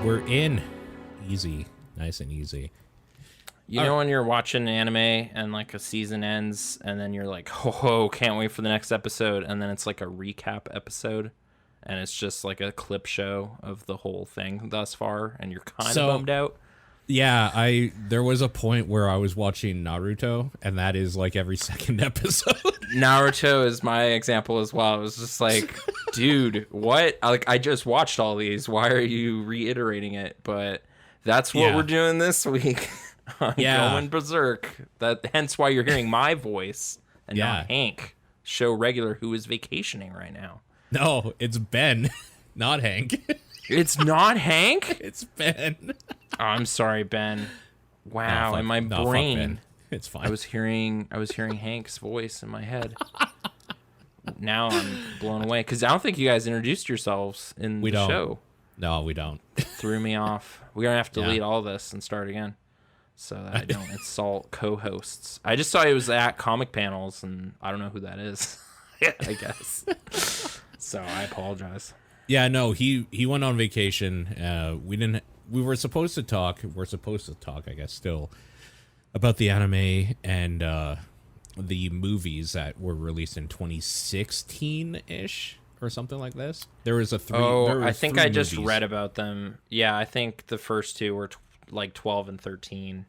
We're in. Easy. Nice and easy. You know when you're watching anime and like a season ends and then you're like, oh, can't wait for the next episode. And then it's like a recap episode and it's just like a clip show of the whole thing thus far. And you're kind of bummed out. Yeah, there was a point where I was watching Naruto and that is like every second episode. Naruto is my example as well. It was just like, dude, what? Like, I just watched all these. Why are you reiterating it? But that's what we're doing this week. Goin Berserk. Hence why you're hearing my voice and not Hank, show regular who is vacationing right now. No, it's Ben, not Hank. It's not Hank? It's Ben. Oh, I'm sorry, Ben. Wow, in my brain. It's fine. I was hearing Hank's voice in my head. Now I'm blown away because I don't think you guys introduced yourselves in the show. No, we don't. Threw me off. We're gonna have to delete all this and start again, so that I don't insult co-hosts. I just saw it was at comic panels, and I don't know who that is. I guess. So I apologize. Yeah, no, he went on vacation. We were supposed to talk. We're supposed to talk, I guess, still about the anime and the movies that were released in 2016-ish. Or something like this. There was a three. I think I just read about them. Yeah, I think the first two were like 12 and 13.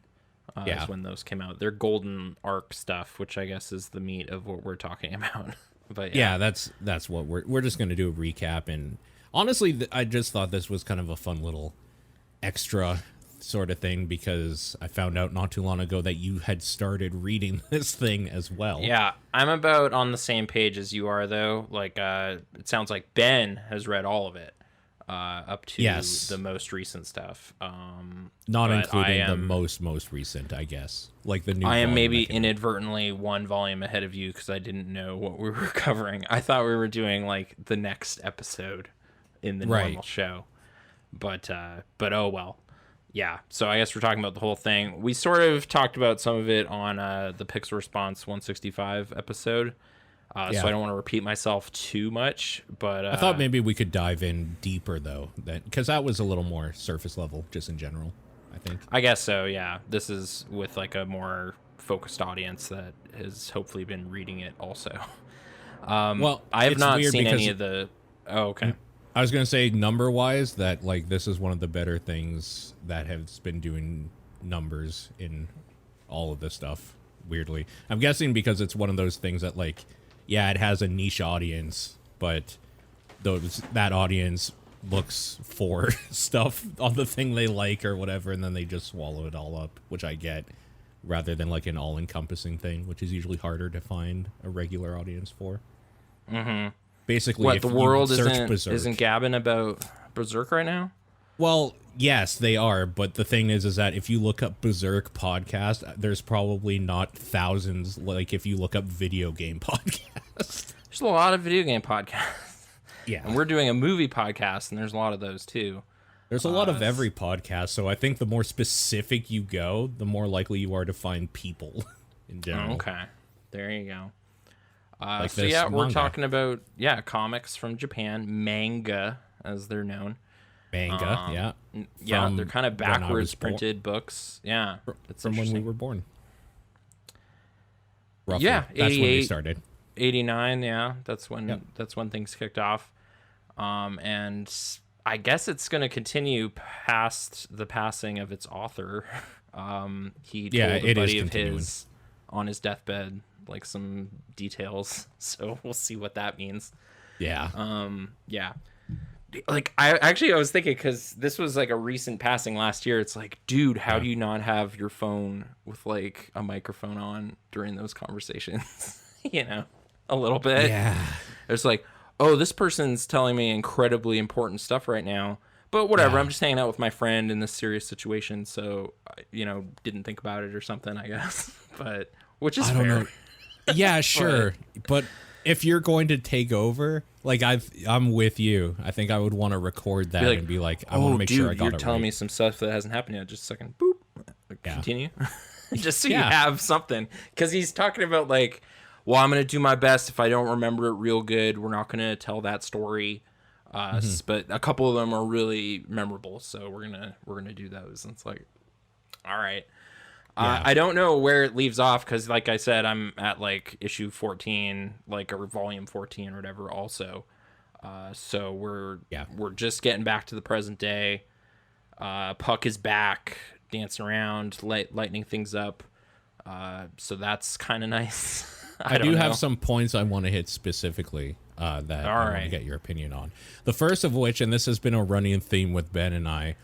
Is when those came out. They're golden arc stuff, which I guess is the meat of what we're talking about. But yeah, that's what we're just gonna do a recap. And honestly, I just thought this was kind of a fun little extra sort of thing because I found out not too long ago that you had started reading this thing as well. Yeah, I'm about on the same page as you are, though. Like, it sounds like Ben has read all of it up to the most recent stuff. Not including the most recent, I guess. Like the new. I am maybe inadvertently one volume ahead of you because I didn't know what we were covering. I thought we were doing like the next episode in the normal show, but oh well. Yeah, so I guess we're talking about the whole thing. We sort of talked about some of it on the Pixel Response 165 episode, so I don't want to repeat myself too much. But I thought maybe we could dive in deeper, though, because that was a little more surface level, just in general, I think. I guess so, yeah. This is with like a more focused audience that has hopefully been reading it also. Well, I have not seen any of the... Oh, okay. I was going to say number-wise that, like, this is one of the better things that has been doing numbers in all of this stuff, weirdly. I'm guessing because it's one of those things that, like, yeah, it has a niche audience, but that audience looks for stuff on the thing they like or whatever, and then they just swallow it all up, which I get, rather than, like, an all-encompassing thing, which is usually harder to find a regular audience for. Mm-hmm. Basically, what, if the world isn't gabbing about Berserk right now? Well, yes, they are, but the thing is that if you look up Berserk podcast, there's probably not thousands like if you look up video game podcast. There's a lot of video game podcasts. Yeah. And we're doing a movie podcast, and there's a lot of those too. There's a lot of every podcast, so I think the more specific you go, the more likely you are to find people in general. Okay. There you go. Like so yeah, we're talking about comics from Japan, manga as they're known. Manga, yeah, they're kind of backwards printed books. Yeah, it's from when we were born. Roughly. Yeah, that's when we started. 89, yeah, that's when things kicked off. And I guess it's going to continue past the passing of its author. He told a buddy of his on his deathbed like some details, so we'll see what that means. Like I was thinking, because this was like a recent passing last year, it's like, dude, how do you not have your phone with like a microphone on during those conversations? You know, a little bit. It's like, oh, this person's telling me incredibly important stuff right now, but whatever, I'm just hanging out with my friend in this serious situation, so didn't think about it or something, I guess. But which is fair. Know. Yeah, sure. But if you're going to take over, like I'm with you. I think I would want to record that and be like, I want to make sure I got it right. You're telling me some stuff that hasn't happened yet. Just a second. Boop. Continue. Just so you have something. Because he's talking about like, well, I'm going to do my best. If I don't remember it real good, we're not going to tell that story. But a couple of them are really memorable, so we're gonna do those. And it's like, all right. Yeah. I don't know where it leaves off because, like I said, I'm at like issue 14, like, or volume 14 or whatever. Also, so we're just getting back to the present day. Puck is back, dancing around, lightening things up. So that's kind of nice. I do have some points I want to hit specifically that I want to get your opinion on. The first of which, and this has been a running theme with Ben and I,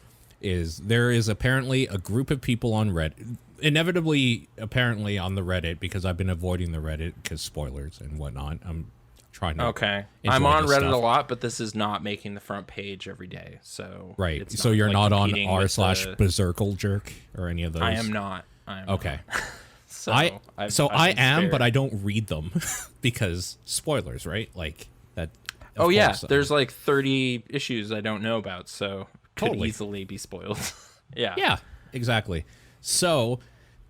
is there is apparently a group of people on Reddit, inevitably apparently on the Reddit, because I've been avoiding the Reddit because spoilers and whatnot. I'm trying to I'm on Reddit stuff a lot, but this is not making the front page every day, so right. So you're not on r/berserkle jerk or any of those. I am not. Okay. Not. I am, but I don't read them because spoilers, right? Like that. Oh yeah, there's like 30 issues I don't know about, so could easily be spoiled. Yeah, exactly. So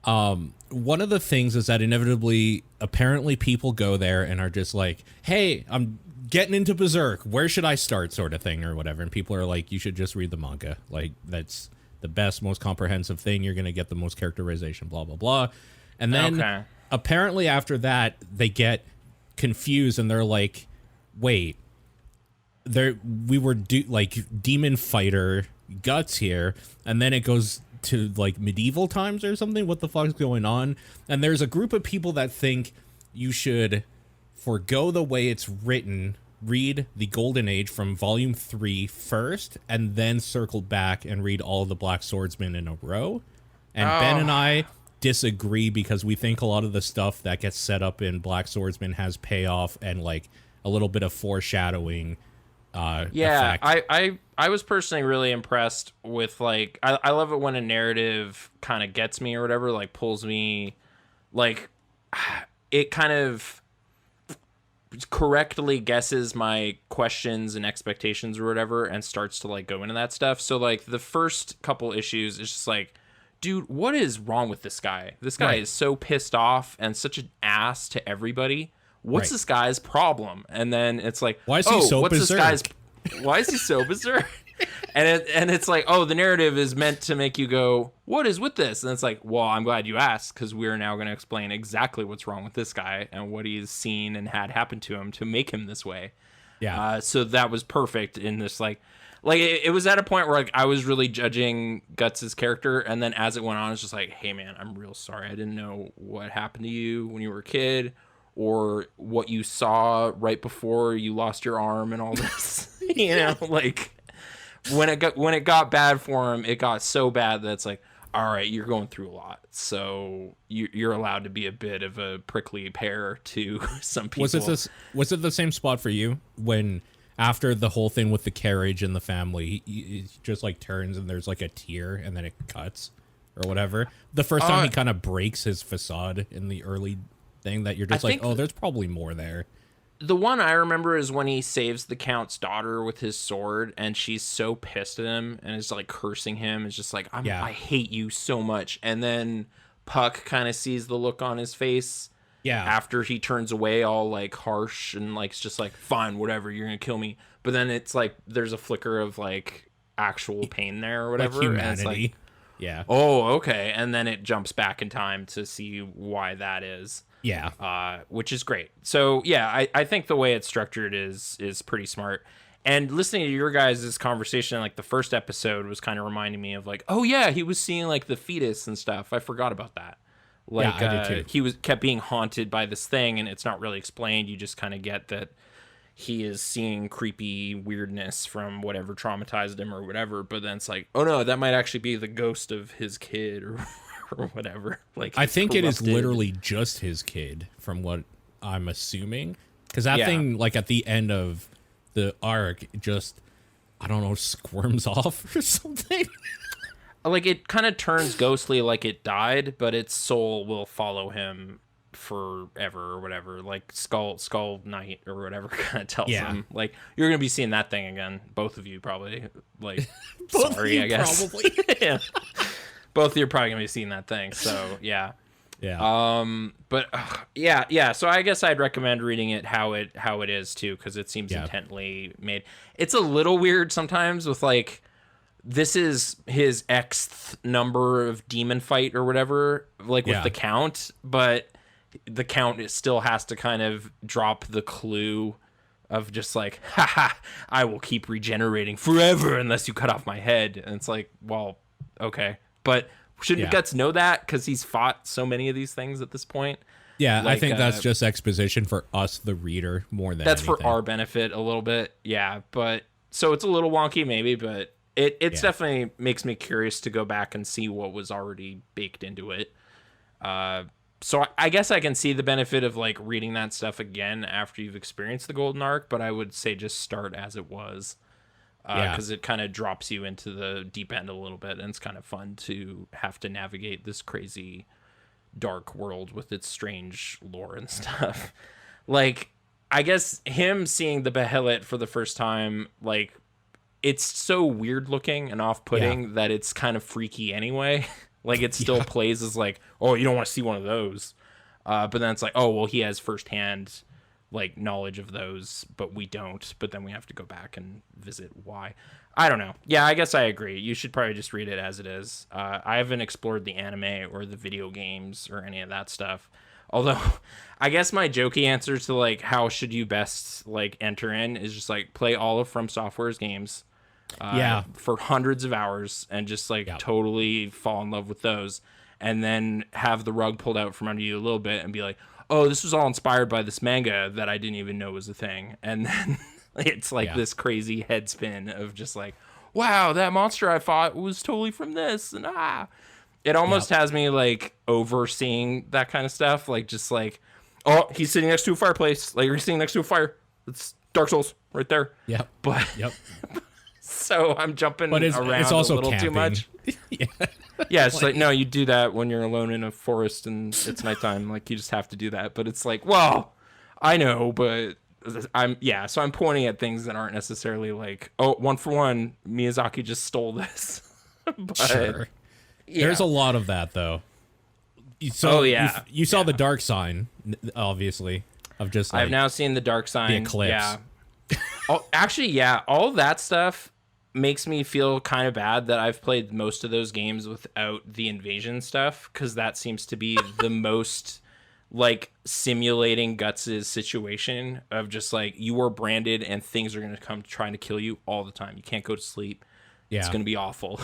one of the things is that inevitably, apparently people go there and are just like, hey, I'm getting into Berserk, where should I start, sort of thing, or whatever. And people are like, you should just read the manga, like that's the best, most comprehensive thing, you're gonna get the most characterization, blah blah blah. And then apparently after that they get confused and they're like, wait, we were like demon fighter guts here, and then it goes to like medieval times or something. What the fuck is going on? And there's a group of people that think you should forgo the way it's written, read the Golden Age from volume 3 first, and then circle back and read all the Black Swordsmen in a row. And Ben and I disagree because we think a lot of the stuff that gets set up in Black Swordsman has payoff and like a little bit of foreshadowing. Effect. I was personally really impressed with, like, I love it when a narrative kind of gets me or whatever, like pulls me, like it kind of correctly guesses my questions and expectations or whatever and starts to like go into that stuff. So like the first couple issues is just like, dude, what is wrong with this guy? This guy is so pissed off and such an ass to everybody. What's this guy's problem? And then it's like, why is he so berserk? Why is he so berserk? and it's like, oh, the narrative is meant to make you go, what is with this? And it's like, well, I'm glad you asked, because we're now going to explain exactly what's wrong with this guy and what he's seen and had happen to him to make him this way. Yeah. So that was perfect in this, like it was at a point where like I was really judging Guts' character, and then as it went on, it's just like, hey man, I'm real sorry. I didn't know what happened to you when you were a kid, or what you saw right before you lost your arm and all this. You know, like when it got bad for him, it got so bad that it's like, all right, you're going through a lot, so you're allowed to be a bit of a prickly pear to some people. Was it the same spot for you when after the whole thing with the carriage and the family, he just like turns and there's like a tear and then it cuts or whatever? The first time he kind of breaks his facade in the early thing, that you're just like, oh, there's probably more there. The one I remember is when he saves the Count's daughter with his sword, and she's so pissed at him and is like cursing him. It's just like, I hate you so much. And then Puck kind of sees the look on his face. Yeah. After he turns away all like harsh and like, it's just like, fine, whatever, you're going to kill me. But then it's like, there's a flicker of like actual pain there or whatever. Like humanity. And it's like, yeah. Oh, okay. And then it jumps back in time to see why that is. Yeah. Which is great. So yeah, I think the way it's structured is pretty smart. And listening to your guys' conversation, like the first episode was kind of reminding me of like, oh yeah, he was seeing like the fetus and stuff. I forgot about that. Like, yeah, I did too. He kept being haunted by this thing, and it's not really explained. You just kind of get that he is seeing creepy weirdness from whatever traumatized him or whatever. But then it's like, oh no, that might actually be the ghost of his kid or whatever. Like, I think it is literally just his kid, from what I'm assuming, because that thing, like at the end of the arc, just, I don't know, squirms off or something. Like, it kind of turns ghostly, like it died, but its soul will follow him forever or whatever. Like Skull Knight or whatever kind of tells him, like, you're gonna be seeing that thing again, both of you probably. Like, sorry, I guess. Probably. Yeah. Both of you are probably gonna be seeing that thing. So yeah. But yeah. So I guess I'd recommend reading it how it is too, because it seems intently made. It's a little weird sometimes with like, this is his Xth number of demon fight or whatever, like with the count, but the count still has to kind of drop the clue of just like, haha, I will keep regenerating forever unless you cut off my head. And it's like, well, okay. But shouldn't Guts know that? Because he's fought so many of these things at this point. Yeah, like, I think that's just exposition for us, the reader, more than that's anything. For our benefit a little bit. Yeah, but so it's a little wonky maybe, but it's definitely makes me curious to go back and see what was already baked into it. So I guess I can see the benefit of like reading that stuff again after you've experienced the Golden Arc, but I would say just start as it was, because it kind of drops you into the deep end a little bit, and it's kind of fun to have to navigate this crazy dark world with its strange lore and stuff. Like, I guess him seeing the Behelit for the first time, like, it's so weird looking and off-putting that it's kind of freaky anyway. Like, it still plays as like, oh, you don't want to see one of those. But then it's like, oh, well, he has firsthand, like, knowledge of those, but we don't. But then we have to go back and visit why. I don't know. Yeah, I guess I agree. You should probably just read it as it is. I haven't explored the anime or the video games or any of that stuff. Although, I guess my jokey answer to, like, how should you best, like, enter in is just, like, play all of From Software's games. For hundreds of hours and just like totally fall in love with those, and then have the rug pulled out from under you a little bit and be like, oh, this was all inspired by this manga that I didn't even know was a thing. And then it's like this crazy head spin of just like, wow, that monster I fought was totally from this. And it almost has me like overseeing that kind of stuff, like just like, oh, he's sitting next to a fireplace, like you're sitting next to a fire, it's Dark Souls right there. But so I'm jumping around it's also a little camping. Too much. It's like, no, you do that when you're alone in a forest and it's nighttime. Like, you just have to do that. But it's like, well, I know, but so I'm pointing at things that aren't necessarily like, oh, one for one, Miyazaki just stole this. But, sure. There's a lot of that, though. You saw the dark sign, obviously, of just like, I've now seen the dark sign. The eclipse. Yeah. Actually, all that stuff makes me feel kind of bad that I've played most of those games without the invasion stuff, because that seems to be the most like simulating Guts' situation of just like, you are branded and things are going to come trying to kill you all the time. You can't go to sleep. It's going to be awful.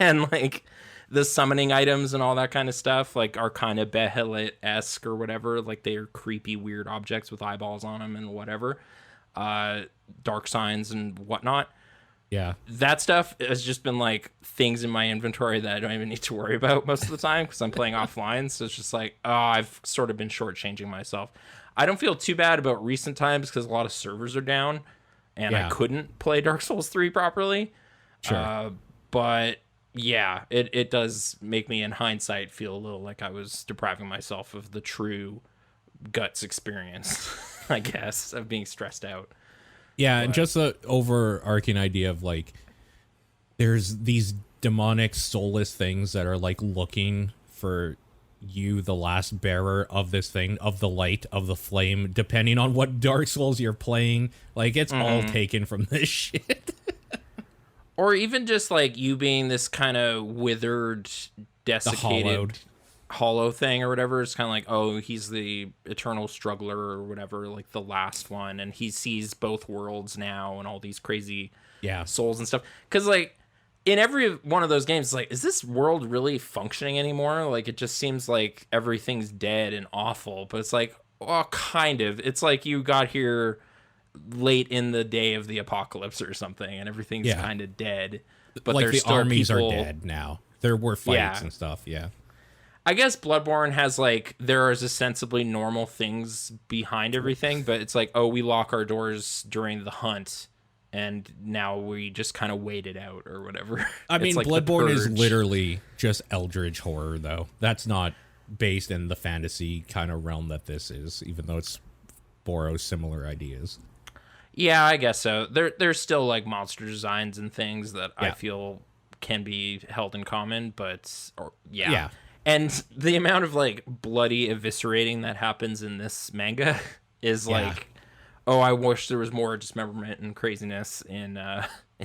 And like the summoning items and all that kind of stuff like are kind of Behelit-esque or whatever. Like, they are creepy, weird objects with eyeballs on them and whatever. Dark signs and whatnot. That stuff has just been like things in my inventory that I don't even need to worry about most of the time because I'm playing offline. So it's just like, oh, I've sort of been shortchanging myself. I don't feel too bad about recent times because a lot of servers are down and I couldn't play Dark Souls 3 properly. But yeah, it does make me in hindsight feel a little like I was depriving myself of the true Guts experience, I guess, of being stressed out. And just the overarching idea of like, there's these demonic soulless things that are like looking for you, the last bearer of this thing, of the light, of the flame, depending on what Dark Souls you're playing. Like, it's all taken from this shit. Or even just like you being this kind of withered, desiccated, hollow thing or whatever. It's kind of like, oh, he's the eternal struggler or whatever, like the last one, and he sees both worlds now and all these crazy souls and stuff. Because like in every one of those games, it's like, is this world really functioning anymore? Like, it just seems like everything's dead and awful. But it's like, well, kind of. It's like you got here late in the day of the apocalypse or something, and everything's kind of dead. But like, there's the still armies people... are dead now. There were fights and stuff. I guess Bloodborne has like, there is ostensibly normal things behind everything, but it's like, oh, we lock our doors during the hunt and now we just kind of wait it out or whatever. I mean, like Bloodborne is literally just eldritch horror, though. That's not based in the fantasy kind of realm that this is, even though it's borrows similar ideas. Yeah, I guess so. There's still like monster designs and things that I feel can be held in common, but And the amount of like bloody eviscerating that happens in this manga is like, oh, I wish there was more dismemberment and craziness in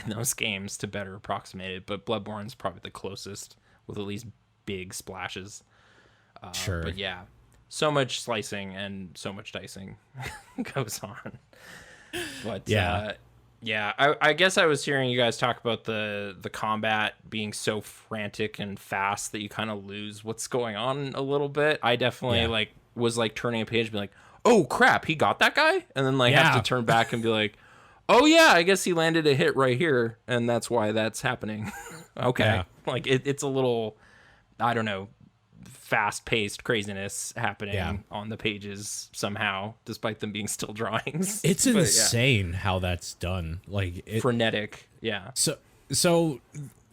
those games to better approximate it. But Bloodborne's probably the closest with at least big splashes. Sure. But yeah, so much slicing and so much dicing goes on. But I guess I was hearing you guys talk about the combat being so frantic and fast that you kind of lose what's going on a little bit. I definitely like was like turning a page and be like, oh crap, he got that guy, and then like have to turn back and be like, oh yeah, I guess he landed a hit right here, and that's why that's happening. Okay, like it's a little, I don't know, fast-paced craziness happening on the pages somehow, despite them being still drawings. It's insane how that's done. Like frenetic. So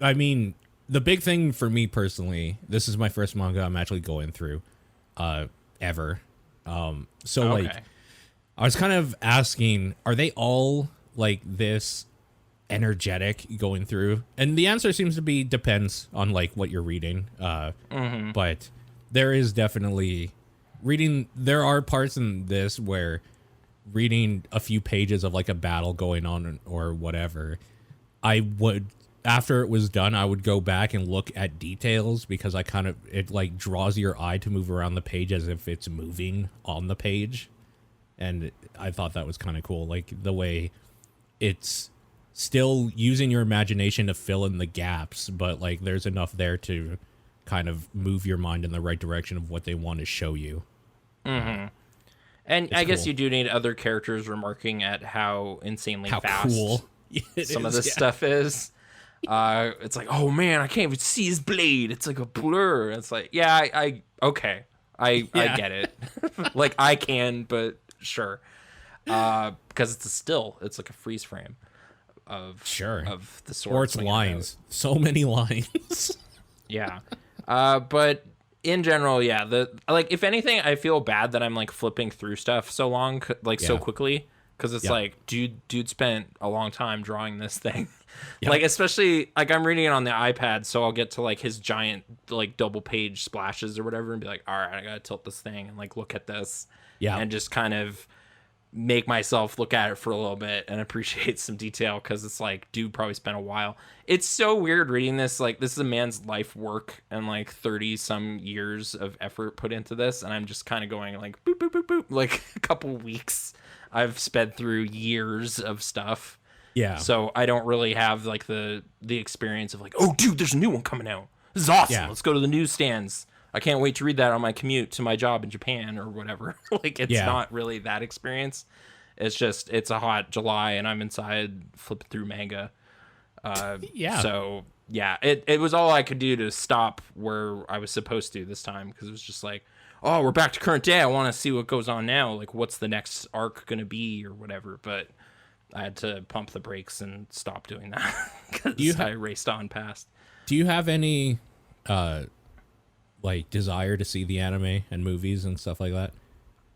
I mean, the big thing for me personally, this is my first manga I'm actually going through ever. Like I was kind of asking, are they all like this energetic going through? And the answer seems to be depends on like what you're reading. But there is definitely there are parts in this where reading a few pages of like a battle going on or whatever, I would, after it was done, I would go back and look at details because it like draws your eye to move around the page as if it's moving on the page. And I thought that was kind of cool. Like the way it's still using your imagination to fill in the gaps, but like there's enough there to kind of move your mind in the right direction of what they want to show you. And I guess you do need other characters remarking at how insanely fast cool some of this stuff is. It's like, oh man, I can't even see his blade. It's like a blur. It's like, yeah, I get it. Like I can, but sure. Because it's a still. It's like a freeze frame of the sword. Or it's lines. So many lines. Yeah. But in general, like if anything, I feel bad that I'm like flipping through stuff so long, so quickly, because it's like, dude spent a long time drawing this thing. Like especially like I'm reading it on the iPad, so I'll get to like his giant like double page splashes or whatever, and be like, all right, I gotta tilt this thing and like look at this, and just kind of make myself look at it for a little bit and appreciate some detail, because it's like, dude probably spent a while. It's so weird reading this. Like this is a man's life work and like 30 some years of effort put into this, and I'm just kind of going like boop boop boop boop, like a couple weeks I've sped through years of stuff. So I don't really have like the experience of like, oh dude, there's a new one coming out, this is awesome, let's go to the newsstands, I can't wait to read that on my commute to my job in Japan or whatever. Like it's not really that experience. It's just, it's a hot July and I'm inside flipping through manga. So yeah, it was all I could do to stop where I was supposed to this time, because it was just like, oh, we're back to current day, I want to see what goes on now, like what's the next arc gonna be or whatever. But I had to pump the brakes and stop doing that because I raced on past. Do you have any like desire to see the anime and movies and stuff like that?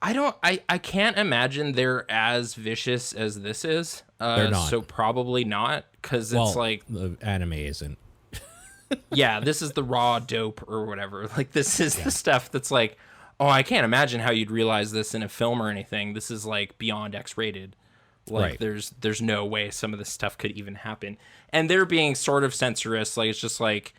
I can't imagine they're as vicious as this is. They're not. So probably not, because it's like the anime isn't. Yeah, this is the raw dope or whatever. Like this is the stuff that's like, oh, I can't imagine how you'd realize this in a film or anything. This is like beyond X-rated. Like there's no way some of this stuff could even happen. And they're being sort of censorious. Like it's just like,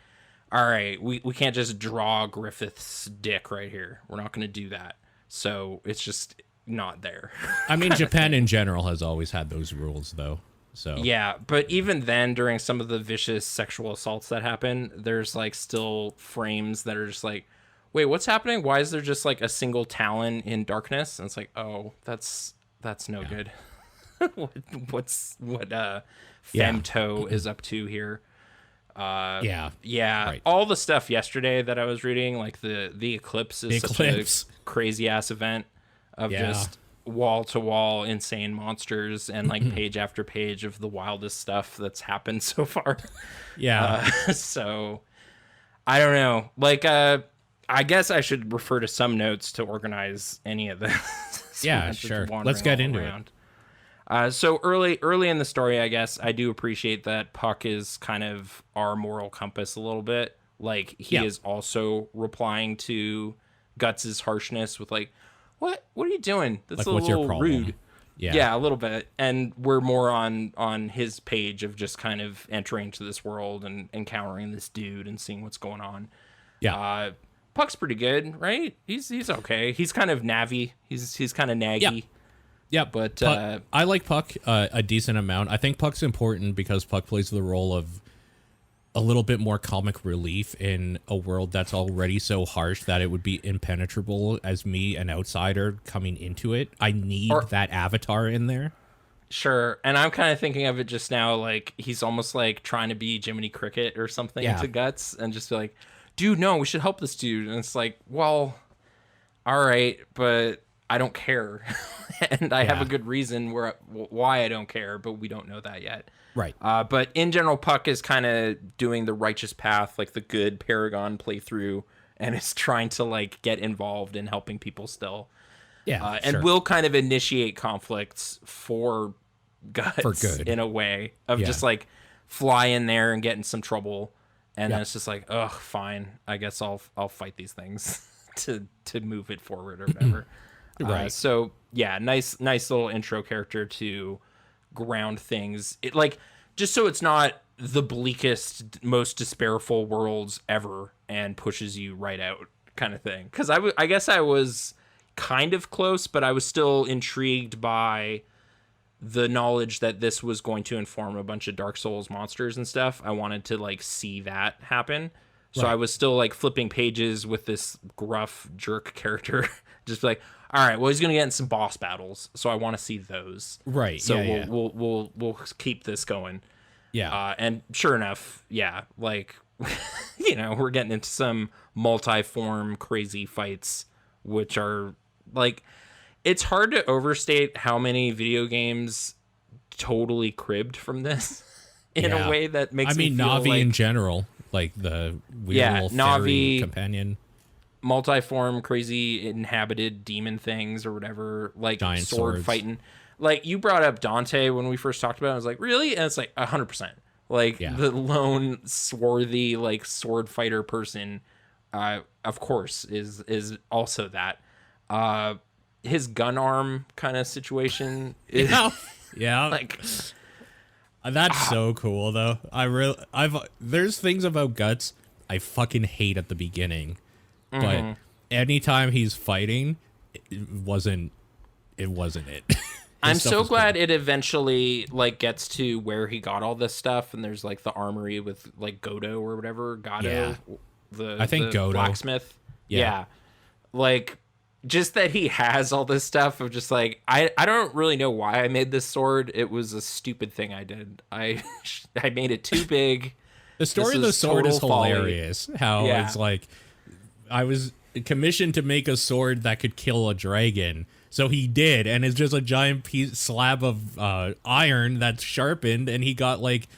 all right, we can't just draw Griffith's dick right here. We're not going to do that. So it's just not there. I mean, Japan in general has always had those rules, though. So yeah, but even then, during some of the vicious sexual assaults that happen, there's like still frames that are just like, wait, what's happening? Why is there just like a single talon in darkness? And it's like, oh, that's no good. what Femto is up to here. Right. All the stuff yesterday that I was reading, like the Eclipse is such a crazy ass event of just wall to wall insane monsters and like page after page of the wildest stuff that's happened so far. So I don't know, like I guess I should refer to some notes to organize any of this. Sure, let's get into it. So early in the story, I guess I do appreciate that Puck is kind of our moral compass a little bit, Like he Yeah. is also replying to Guts's harshness with like, what are you doing? That's Like, a what's your little problem? rude. Yeah, a little bit. And we're more on his page of just kind of entering into this world and encountering this dude and seeing what's going on. Yeah. Puck's pretty good, right? He's okay. He's kind of navvy. He's kind of naggy. Yeah. Yeah, But Puck, I like Puck a decent amount. I think Puck's important because Puck plays the role of a little bit more comic relief in a world that's already so harsh that it would be impenetrable as me, an outsider, coming into it. I need that avatar in there. Sure. And I'm kind of thinking of it just now like he's almost like trying to be Jiminy Cricket or something to Guts and just be like, dude, no, we should help this dude. And it's like, well, all right, but I don't care. And I have a good reason why I don't care, but we don't know that yet. Right. But in general, Puck is kind of doing the righteous path, like the good Paragon playthrough, and is trying to like get involved in helping people still. Yeah. And will kind of initiate conflicts for Guts For good. in a way of just like fly in there and get in some trouble. And then it's just like, ugh, fine. I guess I'll fight these things to move it forward or whatever. Right. So yeah, nice little intro character to ground things. It like just so it's not the bleakest, most despairful worlds ever and pushes you right out kind of thing. Because I guess I was kind of close, but I was still intrigued by the knowledge that this was going to inform a bunch of Dark Souls monsters and stuff. I wanted to like see that happen. So I was still like flipping pages with this gruff jerk character, just like, all right, well, he's gonna get in some boss battles, so I want to see those. Right. So we'll keep this going. Yeah. And sure enough, yeah, like we're getting into some multi-form crazy fights, which are like, it's hard to overstate how many video games totally cribbed from this in a way that makes me feel Navi like, in general, like the weird little fairy Navi companion. Multi-form crazy inhabited demon things or whatever, like Giant sword swords. fighting. Like you brought up Dante when we first talked about it. I was like, really? And it's like 100%. Like the lone swarthy like sword fighter person, of course, is also that. His gun arm kind of situation is Yeah. like That's so cool though. There's things about Guts I fucking hate at the beginning. But anytime he's fighting, it wasn't it. I'm so glad it eventually like gets to where he got all this stuff, and there's like the armory with like Godo or whatever. Godo, I think the Godo. blacksmith. Yeah. Like just that he has all this stuff of just like I don't really know why I made this sword. It was a stupid thing I did. I made it too big. The story of the sword is hilarious. How it's like, I was commissioned to make a sword that could kill a dragon. So he did, and it's just a giant slab of iron that's sharpened, and he got like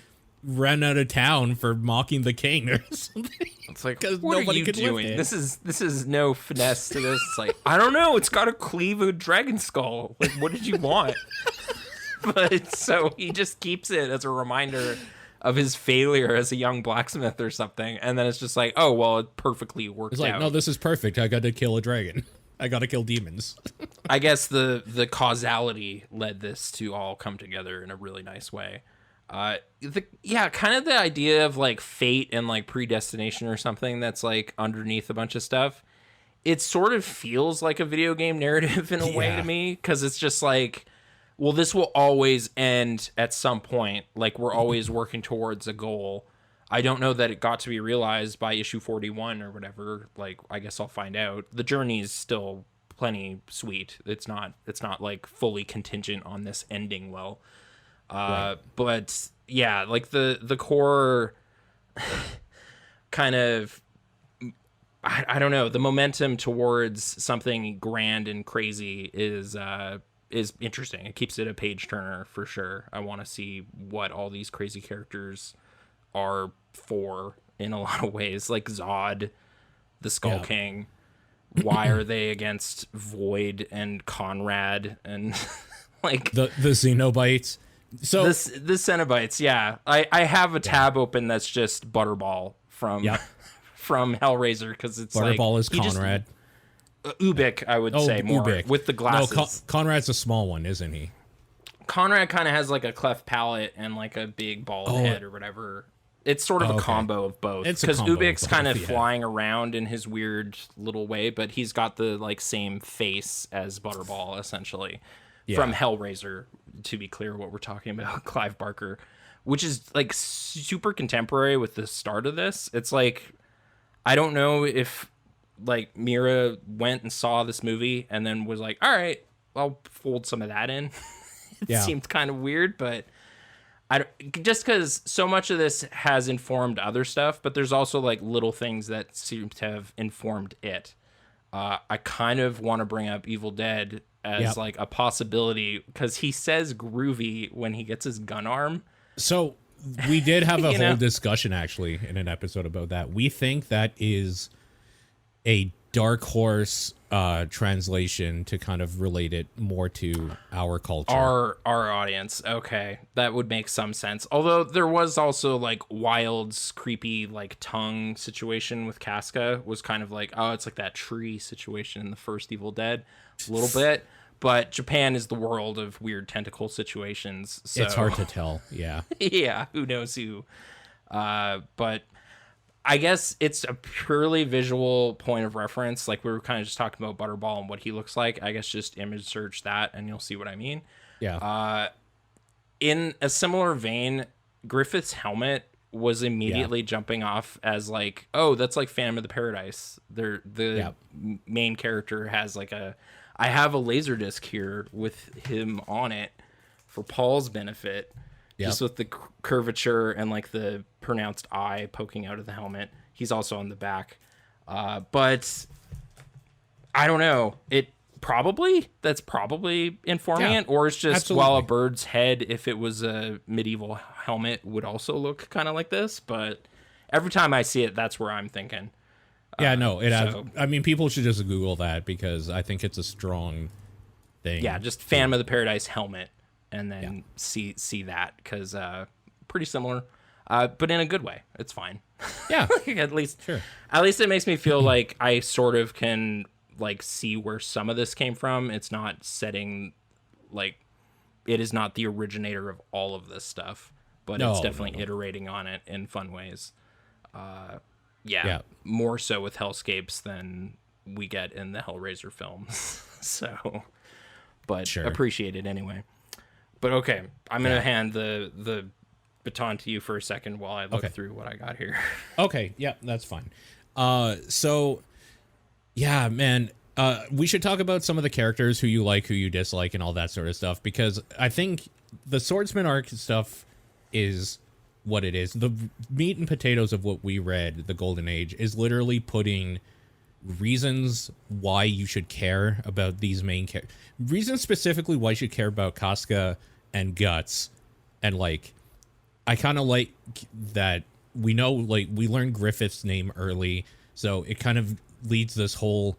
run out of town for mocking the king or something. It's like, because what nobody are you could doing? lift it. This is no finesse to this. It's like, I don't know. It's got to cleave a dragon skull. Like, what did you want? But so he just keeps it as a reminder of his failure as a young blacksmith or something, and then it's just like, oh well, it perfectly worked It's like, out. no, this is perfect. I got to kill a dragon. I got to kill demons. I guess the causality led this to all come together in a really nice way. Kind of the idea of like fate and like predestination or something that's like underneath a bunch of stuff. It sort of feels like a video game narrative in a way to me, because it's just like, well, this will always end at some point. Like we're always working towards a goal. I don't know that it got to be realized by issue 41 or whatever. Like, I guess I'll find out. The journey is still plenty sweet. It's not like fully contingent on this ending well. Right. But yeah, like the core kind of, I don't know, the momentum towards something grand and crazy is interesting. It keeps it a page turner for sure. I want to see what all these crazy characters are for in a lot of ways, like Zod, the Skull King. Why are they against Void and Conrad and like the Xenobites? So the Cenobites, yeah. I have a tab open that's just Butterball from from Hellraiser, because it's Butterball like is Conrad. Ubik, I would say more Ubik. with the glasses. No, Conrad's a small one, isn't he? Conrad kind of has like a cleft palate and like a big bald head or whatever. It's sort of a combo of both. Because Ubik's kind of flying around in his weird little way, but he's got the like same face as Butterball, essentially. From Hellraiser, to be clear what we're talking about, Clive Barker, which is like super contemporary with the start of this. It's like, I don't know if like Muira went and saw this movie and then was like, all right, I'll fold some of that in. It seemed kind of weird, but just because so much of this has informed other stuff, but there's also like little things that seem to have informed it. I kind of want to bring up Evil Dead as like a possibility, because he says groovy when he gets his gun arm. So we did have a whole discussion actually in an episode about that. We think that is a Dark Horse translation to kind of relate it more to our culture, our audience. Okay, that would make some sense. Although there was also like Wild's creepy like tongue situation with Casca was kind of like, oh, it's like that tree situation in the first Evil Dead a little bit. But Japan is the world of weird tentacle situations, so it's hard to tell. Yeah. Yeah, who knows who. But I guess it's a purely visual point of reference. Like we were kind of just talking about Butterball and what he looks like. I guess just image search that and you'll see what I mean. Yeah. In a similar vein, Griffith's helmet was immediately jumping off as like, oh, that's like Phantom of the Paradise. The main character has like I have a laser disc here with him on it for Paul's benefit. Just with the curvature and like the pronounced eye poking out of the helmet. He's also on the back. But I don't know. That's probably informing it, or it's just while a bird's head, if it was a medieval helmet, would also look kind of like this. But every time I see it, that's where I'm thinking. Yeah, no, I mean, people should just Google that because I think it's a strong thing. Yeah, just Phantom of the Paradise helmet. And then see that, because pretty similar, but in a good way. It's fine. Yeah, at least it makes me feel like I sort of can like see where some of this came from. It's not setting like it is not the originator of all of this stuff, but it's definitely iterating on it in fun ways. More so with Hellscapes than we get in the Hellraiser films. So, but appreciate it anyway. But okay, I'm going to hand the baton to you for a second while I look through what I got here. Okay, yeah, that's fine. So, yeah, man, we should talk about some of the characters who you like, who you dislike, and all that sort of stuff, because I think the Swordsman arc stuff is what it is. The meat and potatoes of what we read, The Golden Age, is literally putting reasons why you should care about these main characters. Reasons specifically why you should care about Casca and Guts. And, like, I kind of like that we know, like, we learned Griffith's name early, so it kind of leads this whole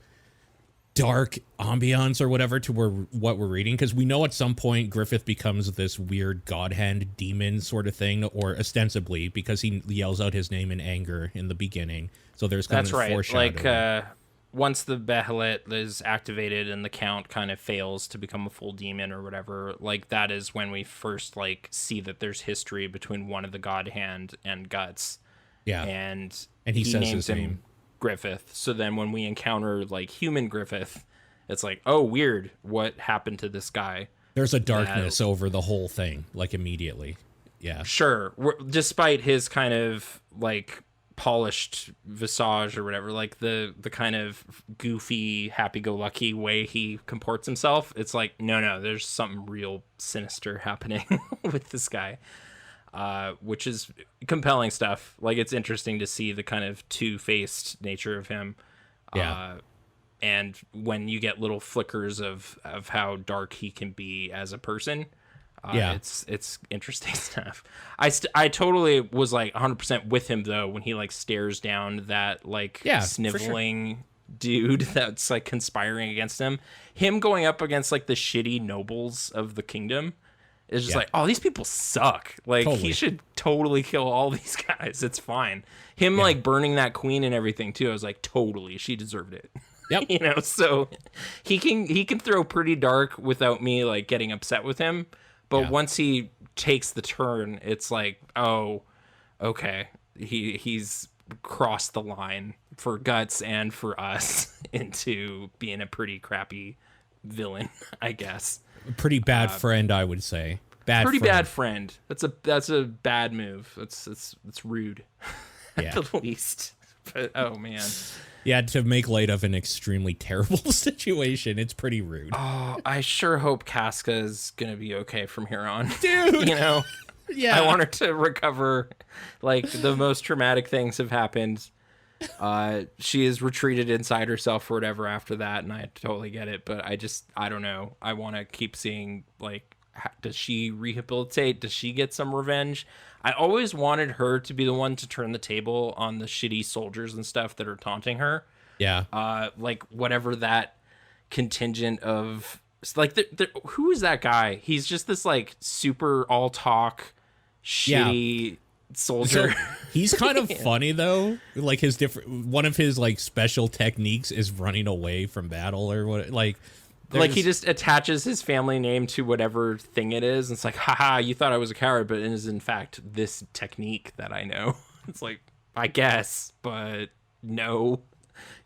dark ambiance or whatever to what we're reading, because we know at some point Griffith becomes this weird god hand demon sort of thing, or ostensibly, because he yells out his name in anger in the beginning. So there's kind of foreshadowing. Like once the Behelit is activated and the count kind of fails to become a full demon or whatever, like that is when we first like see that there's history between one of the god hand and Guts. Yeah. And he says names his name Griffith. So then when we encounter like human Griffith, it's like, oh, weird, what happened to this guy? There's a darkness over the whole thing, like immediately. Yeah. Sure. Despite his kind of like polished visage or whatever, like the kind of goofy, happy-go-lucky way he comports himself, it's like, no, there's something real sinister happening with this guy. Which is compelling stuff. Like, it's interesting to see the kind of two-faced nature of him. Yeah. And when you get little flickers of how dark he can be as a person, it's interesting stuff. I totally was like 100% with him though when he like stares down that like sniveling dude that's like conspiring against him. Him going up against like the shitty nobles of the kingdom It's just like, oh, these people suck. Like, Totally. he should totally kill all these guys. It's fine. Him, like, burning that queen and everything, too, I was like, totally. She deserved it. Yep. You know, so he can throw pretty dark without me, like, getting upset with him. But once he takes the turn, it's like, oh, okay. He's crossed the line for Guts and for us into being a pretty crappy villain, I guess. Pretty bad friend, I would say. Bad friend. That's a bad move. It's rude, at the least. But oh man, yeah, to make light of an extremely terrible situation, it's pretty rude. Oh, I sure hope Casca's gonna be okay from here on, Dude. You know, Yeah, I want her to recover. Like, the most traumatic things have happened. She is retreated inside herself or whatever after that, and I totally get it, but I don't know. I want to keep seeing, like, does she rehabilitate? Does she get some revenge? I always wanted her to be the one to turn the table on the shitty soldiers and stuff that are taunting her. Yeah. Like, whatever that contingent of, like, who is that guy? He's just this, like, super all talk shitty soldier. So, he's kind of funny though. Like, one of his like special techniques is running away from battle or what. Like he just attaches his family name to whatever thing it is. And it's like, haha, you thought I was a coward, but it is in fact this technique that I know. It's like, I guess, but no,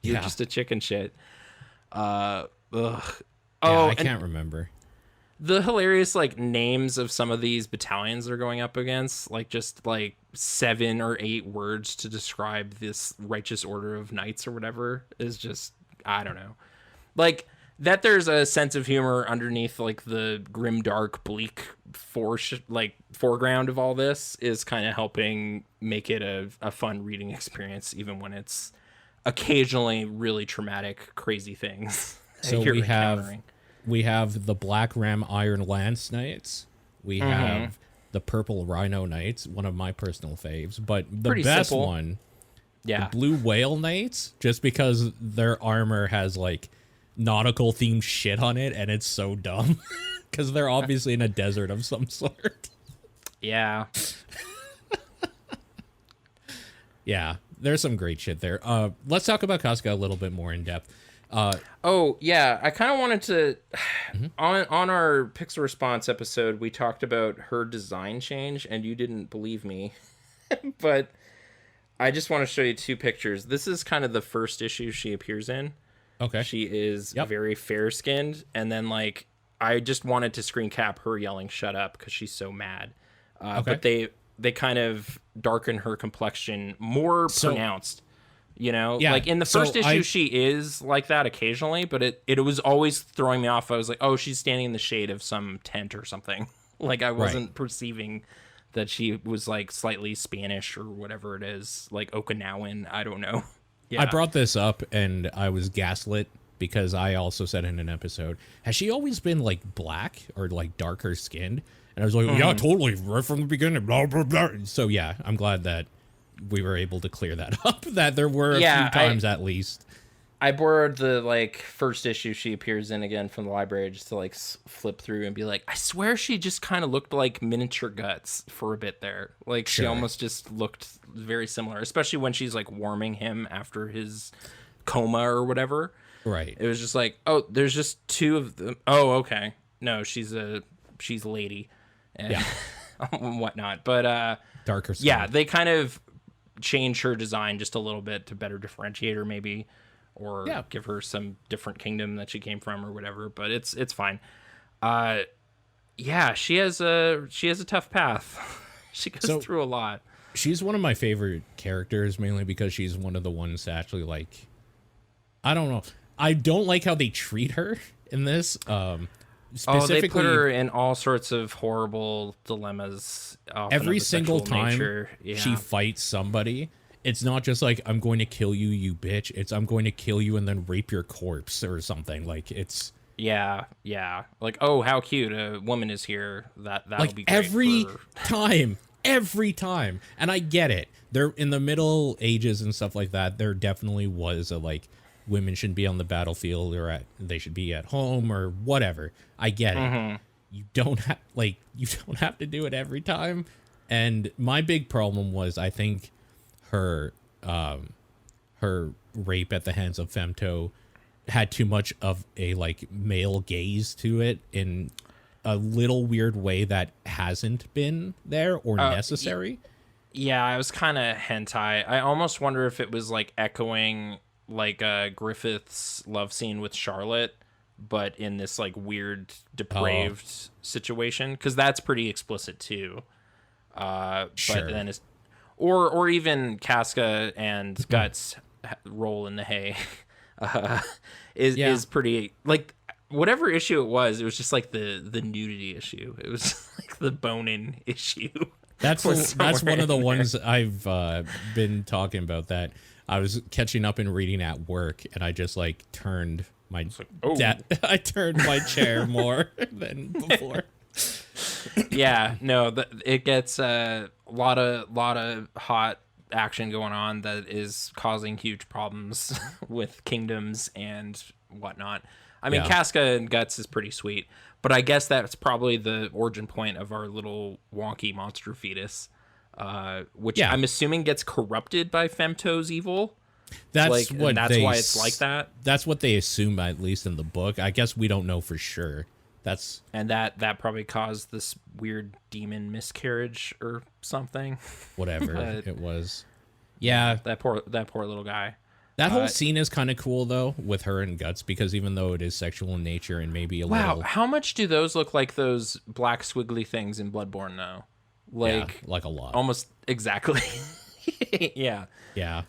you're just a chicken shit. Ugh. I can't remember. The hilarious, like, names of some of these battalions they're going up against, like, just, like, 7 or 8 words to describe this righteous order of knights or whatever is just, I don't know. Like, that there's a sense of humor underneath, like, the grim, dark, bleak foreground of all this is kind of helping make it a fun reading experience, even when it's occasionally really traumatic, crazy things. So we have the Black Ram Iron Lance Knights. We have the Purple Rhino Knights, one of my personal faves. But the Pretty best simple. one, the Blue Whale Knights, just because their armor has, like, nautical themed shit on it, and it's so dumb. Because they're obviously in a desert of some sort. Yeah. Yeah, there's some great shit there. Let's talk about Casca a little bit more in depth. I kind of wanted to on our Pixel Response episode, we talked about her design change, and you didn't believe me. But I just want to show you 2 pictures. This is kind of the first issue she appears in. Okay. She is very fair-skinned, and then, like, I just wanted to screen cap her yelling "shut up" because she's so mad. But they kind of darken her complexion more pronounced. You know, like, in the first issue, she is like that occasionally, but it was always throwing me off. I was like, oh, she's standing in the shade of some tent or something. Like, I wasn't perceiving that she was, like, slightly Spanish or whatever it is, like Okinawan. I don't know. Yeah. I brought this up and I was gaslit because I also said in an episode, has she always been, like, black or, like, darker skinned? And I was like, yeah, totally, right from the beginning, blah, blah, blah. So, yeah, I'm glad that we were able to clear that up, that there were a few times at least. I borrowed the, like, first issue she appears in again from the library just to, like, flip through and be like, I swear she just kind of looked like miniature Guts for a bit there. Like, she almost just looked very similar, especially when she's, like, warming him after his coma or whatever. Right. It was just like, oh, there's just 2 of them. Oh, okay. No, she's a lady and whatnot. But, darker skin. Yeah, they kind of change her design just a little bit to better differentiate her, maybe, or give her some different kingdom that she came from or whatever. But it's fine. She has a tough path. She goes through a lot. She's one of my favorite characters, mainly because she's one of the ones that actually, like, I don't know. I don't like how they treat her in this. Specifically, they put her in all sorts of horrible dilemmas. Every single time she fights somebody, it's not just like, I'm going to kill you, you bitch. It's, I'm going to kill you and then rape your corpse or something. Like, it's... Yeah. Like, oh, how cute. A woman is here. That'll like, be great every time. And I get it. They're in the Middle Ages and stuff like that. There definitely was a, like, women shouldn't be on the battlefield or they should be at home or whatever. I get it. you don't have to do it every time. And my big problem was, I think her her rape at the hands of Femto had too much of a like male gaze to it in a little weird way that hasn't been there or necessary. Yeah, it was kind of hentai. I almost wonder if it was like echoing like Griffith's love scene with Charlotte, but in this like weird depraved situation, because that's pretty explicit too. Sure. But then it's or even Casca and Guts roll in the hay is pretty, like, whatever issue it was just like the nudity issue. It was like the bone-in issue. That's one of the ones I've been talking about, that I was catching up and reading at work, and I just like turned my I turned my chair more than before. Yeah, no, it gets a lot of hot action going on that is causing huge problems with kingdoms and whatnot. I mean, Casca and Guts is pretty sweet, but I guess that's probably the origin point of our little wonky monster fetus, which I'm assuming gets corrupted by Femto's evil. That's why it's like that. That's what they assume, at least in the book. I guess we don't know for sure. That probably caused this weird demon miscarriage or something. Whatever it was. Yeah, that poor little guy. That whole scene is kind of cool though, with her and Guts, because even though it is sexual in nature and maybe a little. Wow, how much do those look like those black squiggly things in Bloodborne though? Like a lot. Almost exactly. Yeah. Yeah.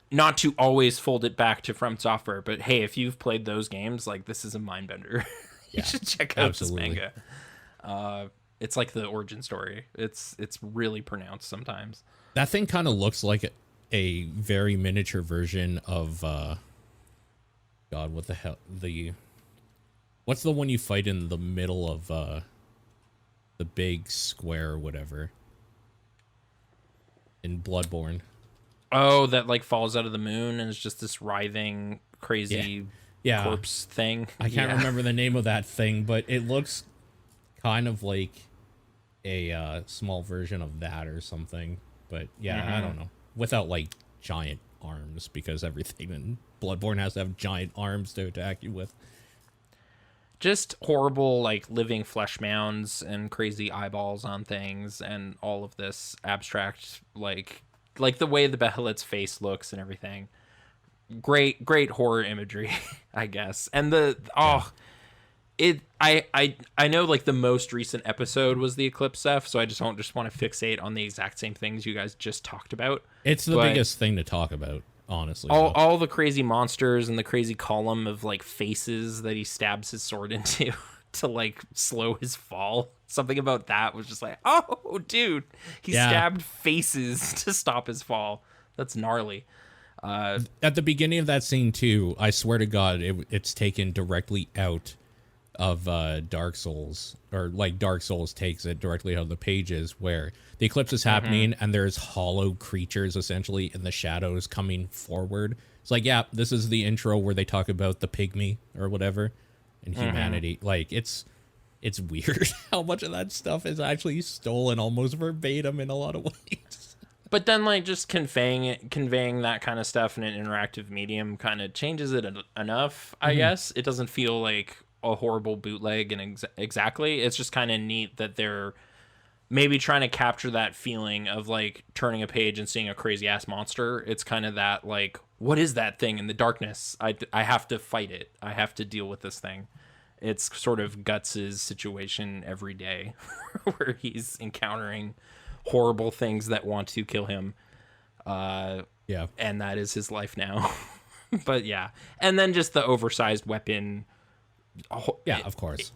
Not to always fold it back to From Software, but hey, if you've played those games, like, this is a mind bender. You should check out this manga. It's like the origin story. It's really pronounced sometimes. That thing kind of looks like a very miniature version of God, what the hell? What's the one you fight in the middle of the big square or whatever in Bloodborne? Oh, that like falls out of the moon and is just this writhing, crazy corpse thing. I can't remember the name of that thing, but it looks kind of like a small version of that or something. But I don't know. Without like giant arms, because everything in Bloodborne has to have giant arms to attack you with. Just horrible, like, living flesh mounds and crazy eyeballs on things, and all of this abstract, like the way the Behelet's face looks and everything. Great horror imagery, I guess. And I know like the most recent episode was the Eclipse stuff, so I just want to fixate on the exact same things you guys just talked about. It's the biggest thing to talk about, honestly. All the crazy monsters and the crazy column of like faces that he stabs his sword into to like slow his fall. Something about that was just like, oh, dude, he stabbed faces to stop his fall. That's gnarly. At the beginning of that scene too, I swear to God, it's taken directly out of Dark Souls, or like Dark Souls takes it directly out of the pages, where the eclipse is happening and there's hollow creatures essentially in the shadows coming forward. It's like, yeah, this is the intro where they talk about the pygmy or whatever and humanity. Like, it's weird how much of that stuff is actually stolen almost verbatim in a lot of ways. But then, like, just conveying that kind of stuff in an interactive medium kind of changes it enough, I guess. It doesn't feel like a horrible bootleg, and exactly. It's just kind of neat that they're maybe trying to capture that feeling of, like, turning a page and seeing a crazy-ass monster. It's kind of that, like, what is that thing in the darkness? I have to fight it. I have to deal with this thing. It's sort of Guts' situation every day, where he's encountering horrible things that want to kill him. And that is his life now. But yeah. And then just the oversized weapon. Yeah, of course.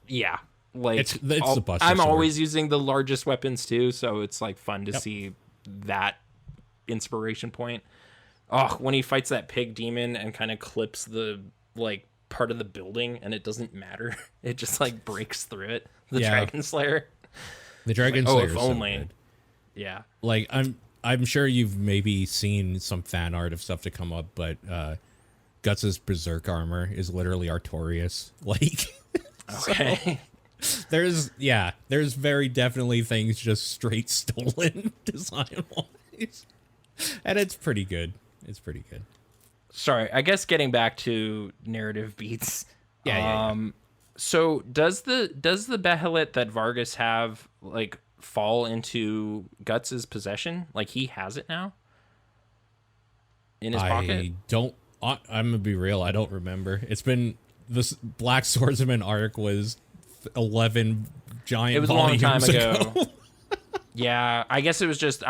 Yeah. Like, it's the Buster I'm sword. always using the largest weapons too, so it's like fun to see that inspiration point. Oh, when he fights that pig demon and kind of clips the like part of the building and it doesn't matter. It just like breaks through it. The Dragon Slayer. The Dragon Slayer. If only. So good. Yeah. Like, I'm sure you've maybe seen some fan art of stuff to come up, but Guts' berserk armor is literally Artorias. Like, okay. there's very definitely things just straight stolen design wise, and it's pretty good. It's pretty good. Sorry, I guess getting back to narrative beats. Yeah. So does the Behelit that Vargas have like fall into Guts's possession? Like he has it now in his pocket? I'm gonna be real. I don't remember. It's been this Black Swordsman arc was 11 giant. It was a long time ago. Yeah, I guess I was just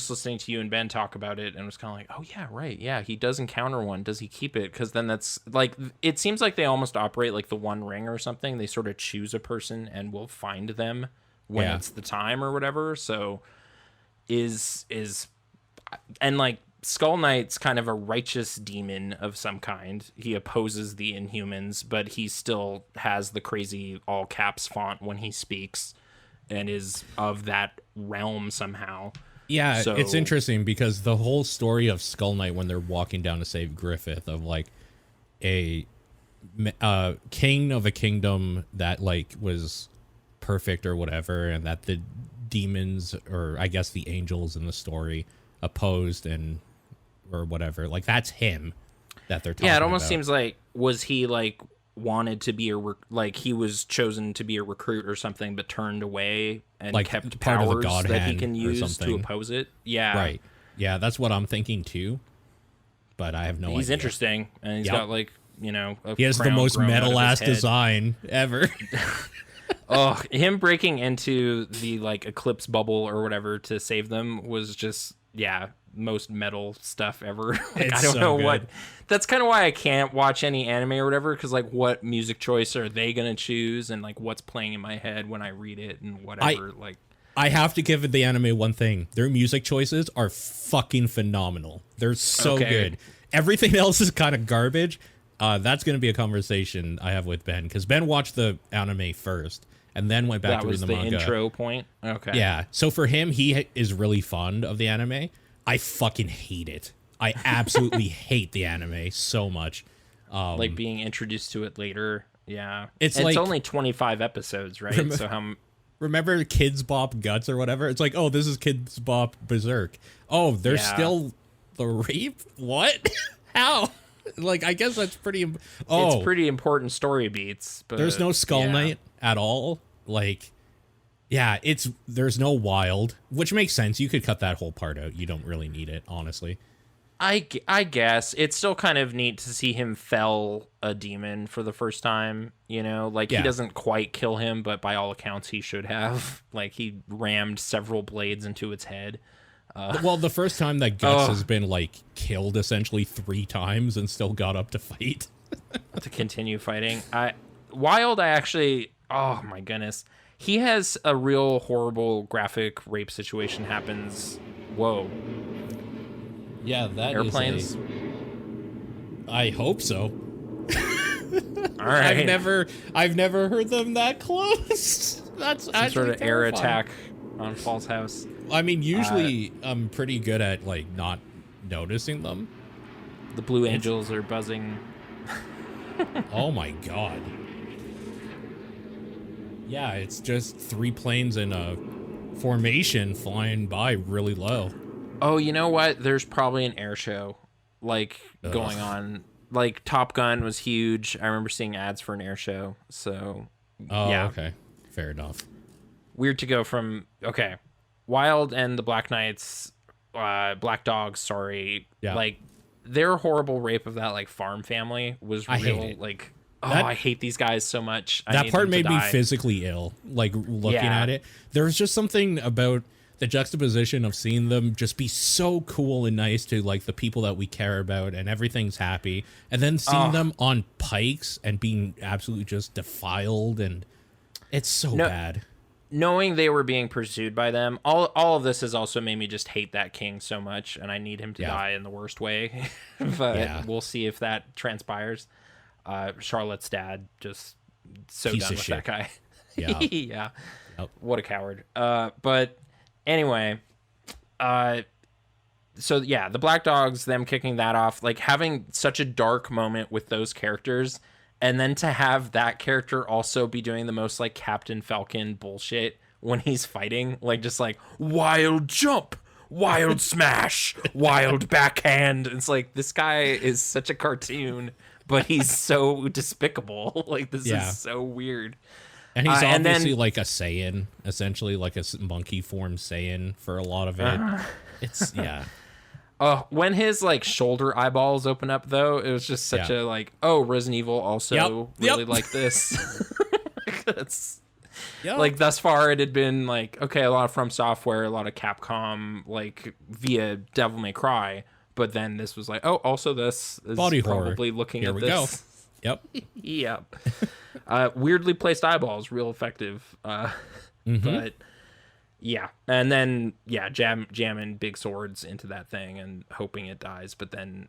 listening to you and Ben talk about it and was kind of like, oh yeah, right, yeah, he does encounter one. Does he keep it? Because then that's like, it seems like they almost operate like the One Ring or something. They sort of choose a person and will find them when it's the time or whatever. So and like Skull Knight's kind of a righteous demon of some kind. He opposes the Inhumans, but he still has the crazy all caps font when he speaks and is of that realm somehow. Yeah, so, it's interesting because the whole story of Skull Knight when they're walking down to save Griffith, of like a king of a kingdom that like was perfect or whatever, and that the demons, or I guess the angels in the story, opposed and or whatever. Like that's him that they're talking about. Yeah, it almost seems like, was he like wanted to be like he was chosen to be a recruit or something, but turned away and like kept part powers of the God that he hand can use to oppose it. Yeah, right. Yeah, that's what I'm thinking too. But I have no idea. He's interesting, and he's got like, you know, he has the most metal ass design ever. Oh, him breaking into the like eclipse bubble or whatever to save them was just most metal stuff ever. Like, I don't know what. That's kind of why I can't watch any anime or whatever, because like what music choice are they gonna choose, and like what's playing in my head when I read it and whatever. I have to give the anime one thing: their music choices are fucking phenomenal. They're so good. Everything else is kind of garbage. That's gonna be a conversation I have with Ben, because Ben watched the anime first and then went back to read the manga. That was the intro point. Okay. Yeah. So for him, he is really fond of the anime. I fucking hate it. I absolutely hate the anime so much. Like being introduced to it later. Yeah. It's like, only 25 episodes, right? Remember Kids Bop Guts or whatever? It's like, oh, this is Kids Bop Berserk. Oh, there's still the rape? What? How? Like, I guess that's pretty... it's pretty important story beats. But there's no Skull Knight at all. Like... Yeah, there's no wild, which makes sense. You could cut that whole part out. You don't really need it, honestly. I guess it's still kind of neat to see him fell a demon for the first time, you know? Like, he doesn't quite kill him, but by all accounts, he should have. Like, he rammed several blades into its head. Well, the first time that Guts has been, like, killed essentially 3 times and still got up to fight. To continue fighting. Wild, I actually... Oh, my goodness. He has a real horrible graphic rape situation happens. Whoa. Yeah, that airplanes. I hope so. All right. I've never heard them that close. That's some sort of air attack on Falls House. I mean, usually I'm pretty good at like not noticing them. The Blue Angels are buzzing. Oh my god. Yeah, it's just 3 planes in a formation flying by really low. Oh, you know what? There's probably an air show like going on. Like Top Gun was huge. I remember seeing ads for an air show. So, okay. Fair enough. Weird to go from Wild and the Black Knights, Black Dogs, sorry. Yeah. Like their horrible rape of that like farm family was real. I hate it. Like I hate these guys so much. That part made me physically ill, like looking at it. There was just something about the juxtaposition of seeing them just be so cool and nice to like the people that we care about and everything's happy, and then seeing them on pikes and being absolutely just defiled, and it's so bad. Knowing they were being pursued by them, all of this has also made me just hate that king so much, and I need him to die in the worst way. But we'll see if that transpires. Charlotte's dad, just so Piece done of with shit. that guy. Yeah. Yeah. Yep. What a coward. But anyway, so yeah, the Black Dogs, them kicking that off, like having such a dark moment with those characters, And then to have that character also be doing the most like Captain Falcon bullshit when he's fighting, like just like wild jump, wild smash, wild backhand. It's like, this guy is such a cartoon, but he's so despicable. Like, this is so weird. And he's obviously like a Saiyan, essentially like a monkey form Saiyan for a lot of it. It's when his like shoulder eyeballs open up, though, it was just such a like, oh, Resident Evil also really like this. That's like, thus far it had been like, okay, a lot of From Software, a lot of Capcom, like via Devil May Cry, but then this was like, oh, also this is body probably horror. looking Here at we this. go. Yep. Yep. Weirdly placed eyeballs, real effective. But yeah, and then jamming big swords into that thing and hoping it dies, but then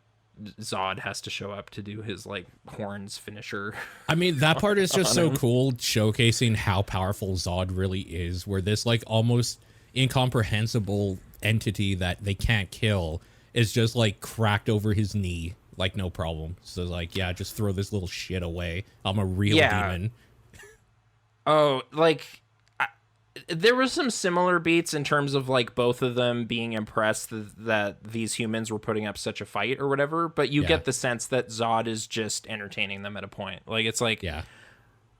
Zod has to show up to do his like horns finisher. I mean, that part is just so cool, showcasing how powerful Zod really is, where this like almost incomprehensible entity that they can't kill is just like cracked over his knee, like no problem. So like, yeah, just throw this little shit away. I'm a real demon. Oh, like there was some similar beats in terms of like both of them being impressed that these humans were putting up such a fight or whatever, but you get the sense that Zod is just entertaining them at a point. Like, it's like,